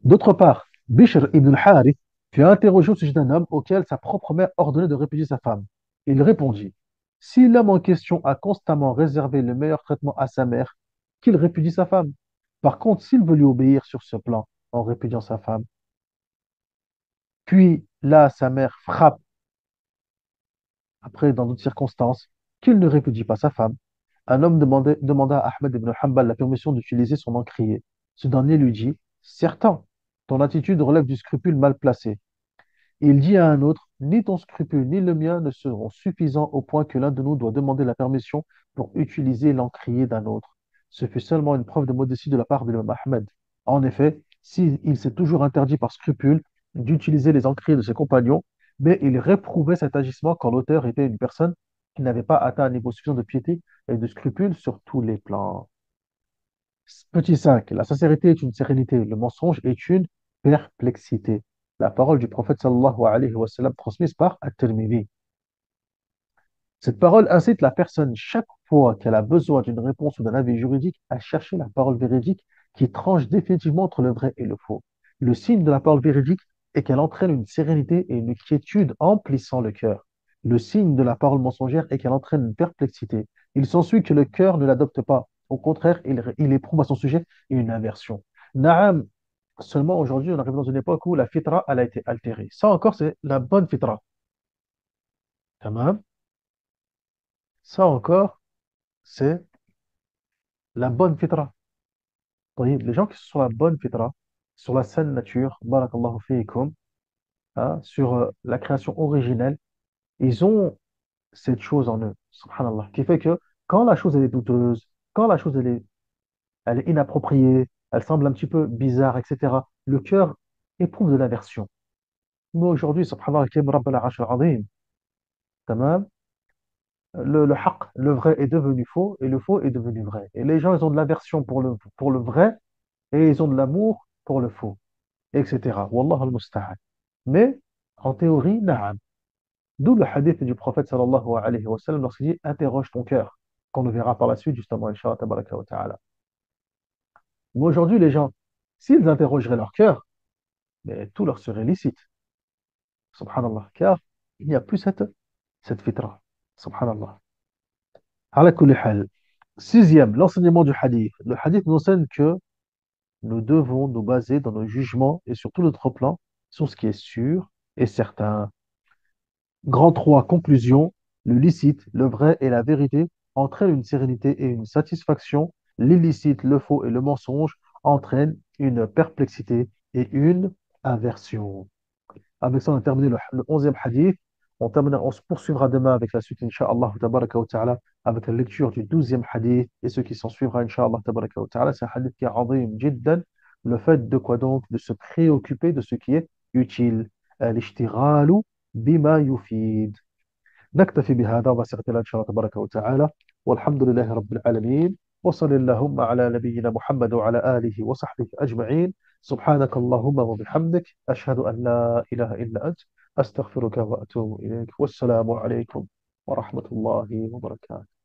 D'autre part, Bishr ibn al-Harith fut interrogé au sujet d'un homme auquel sa propre mère ordonnait de répudier sa femme. Il répondit, si l'homme en question a constamment réservé le meilleur traitement à sa mère, qu'il répudie sa femme. Par contre, s'il veut lui obéir sur ce plan en répudiant sa femme, puis là, sa mère frappe, après, dans d'autres circonstances, qu'il ne répudie pas sa femme. Un homme demanda à Ahmed ibn Hanbal la permission d'utiliser son encrier. Ce dernier lui dit, certain, ton attitude relève du scrupule mal placé. Et il dit à un autre, ni ton scrupule ni le mien ne seront suffisants au point que l'un de nous doit demander la permission pour utiliser l'encrier d'un autre. Ce fut seulement une preuve de modestie de la part de l'imam Ahmed. En effet, s'il s'est toujours interdit par scrupule d'utiliser les encriers de ses compagnons, mais il réprouvait cet agissement quand l'auteur était une personne qui n'avait pas atteint un niveau suffisant de piété et de scrupule sur tous les plans. Petit 5, la sincérité est une sérénité, le mensonge est une perplexité. La parole du prophète sallallahu alayhi wa sallam transmise par At-Tirmidhi. Cette parole incite la personne, chaque fois qu'elle a besoin d'une réponse ou d'un avis juridique, à chercher la parole véridique qui tranche définitivement entre le vrai et le faux. Le signe de la parole véridique est qu'elle entraîne une sérénité et une quiétude emplissant le cœur. Le signe de la parole mensongère est qu'elle entraîne une perplexité. Il s'ensuit que le cœur ne l'adopte pas. Au contraire, il éprouve à son sujet une aversion. Naam, seulement aujourd'hui, on arrive dans une époque où la fitra, elle a été altérée. Ça encore, c'est la bonne fitra. Tamam. Ça encore, c'est la bonne fitra. طيب, les gens qui sont sur la bonne fitra, sur la saine nature, barakallahu fiikum, hein, sur la création originelle, ils ont cette chose en eux, subhanallah, qui fait que quand la chose elle est douteuse, quand la chose elle est inappropriée, elle semble un petit peu bizarre, etc., le cœur éprouve de l'aversion. Mais aujourd'hui, subhanallah, kim rabbal arsh al-azim, tamam, le haqq, le vrai est devenu faux et le faux est devenu vrai. Et les gens, ils ont de l'aversion pour le vrai et ils ont de l'amour pour le faux, etc. Wallah al-musta'an. Mais en théorie, na'am. D'où le hadith du prophète sallallahu alayhi wa sallam lorsqu'il dit interroge ton cœur, qu'on le verra par la suite, justement, Inch'Allah tabaraka wa ta'ala. Mais aujourd'hui, les gens, s'ils interrogeraient leur cœur, mais tout leur serait licite, subhanallah, car il n'y a plus cette fitra, subhanallah. Ala kulli hal. Sixième, l'enseignement du hadith. Le hadith nous enseigne que nous devons nous baser dans nos jugements et sur tout notre plan sur ce qui est sûr et certain. Grand 3 conclusion, le licite, le vrai et la vérité entraînent une sérénité et une satisfaction. L'illicite, le faux et le mensonge entraînent une perplexité et une aversion. Avec ça, on a terminé le 11e hadith. On se poursuivra demain avec la suite, Inch'Allah, tabaraka wa ta'ala, avec la lecture du 12e hadith et ce qui s'en suivra, Inch'Allah, tabaraka wa ta'ala. C'est un hadith qui est azim jiddan. Le fait de quoi donc? De se préoccuper de ce qui est utile. Al-ishtighalu bima yufid. نكتفي بهذا وسيأتي إن شاء الله تبارك وتعالى والحمد لله رب العالمين وصل اللهم على نبينا محمد وعلى آله وصحبه أجمعين سبحانك اللهم وبحمدك أشهد أن لا إله إلا أنت أستغفرك وأتوب إليك والسلام عليكم ورحمة الله وبركاته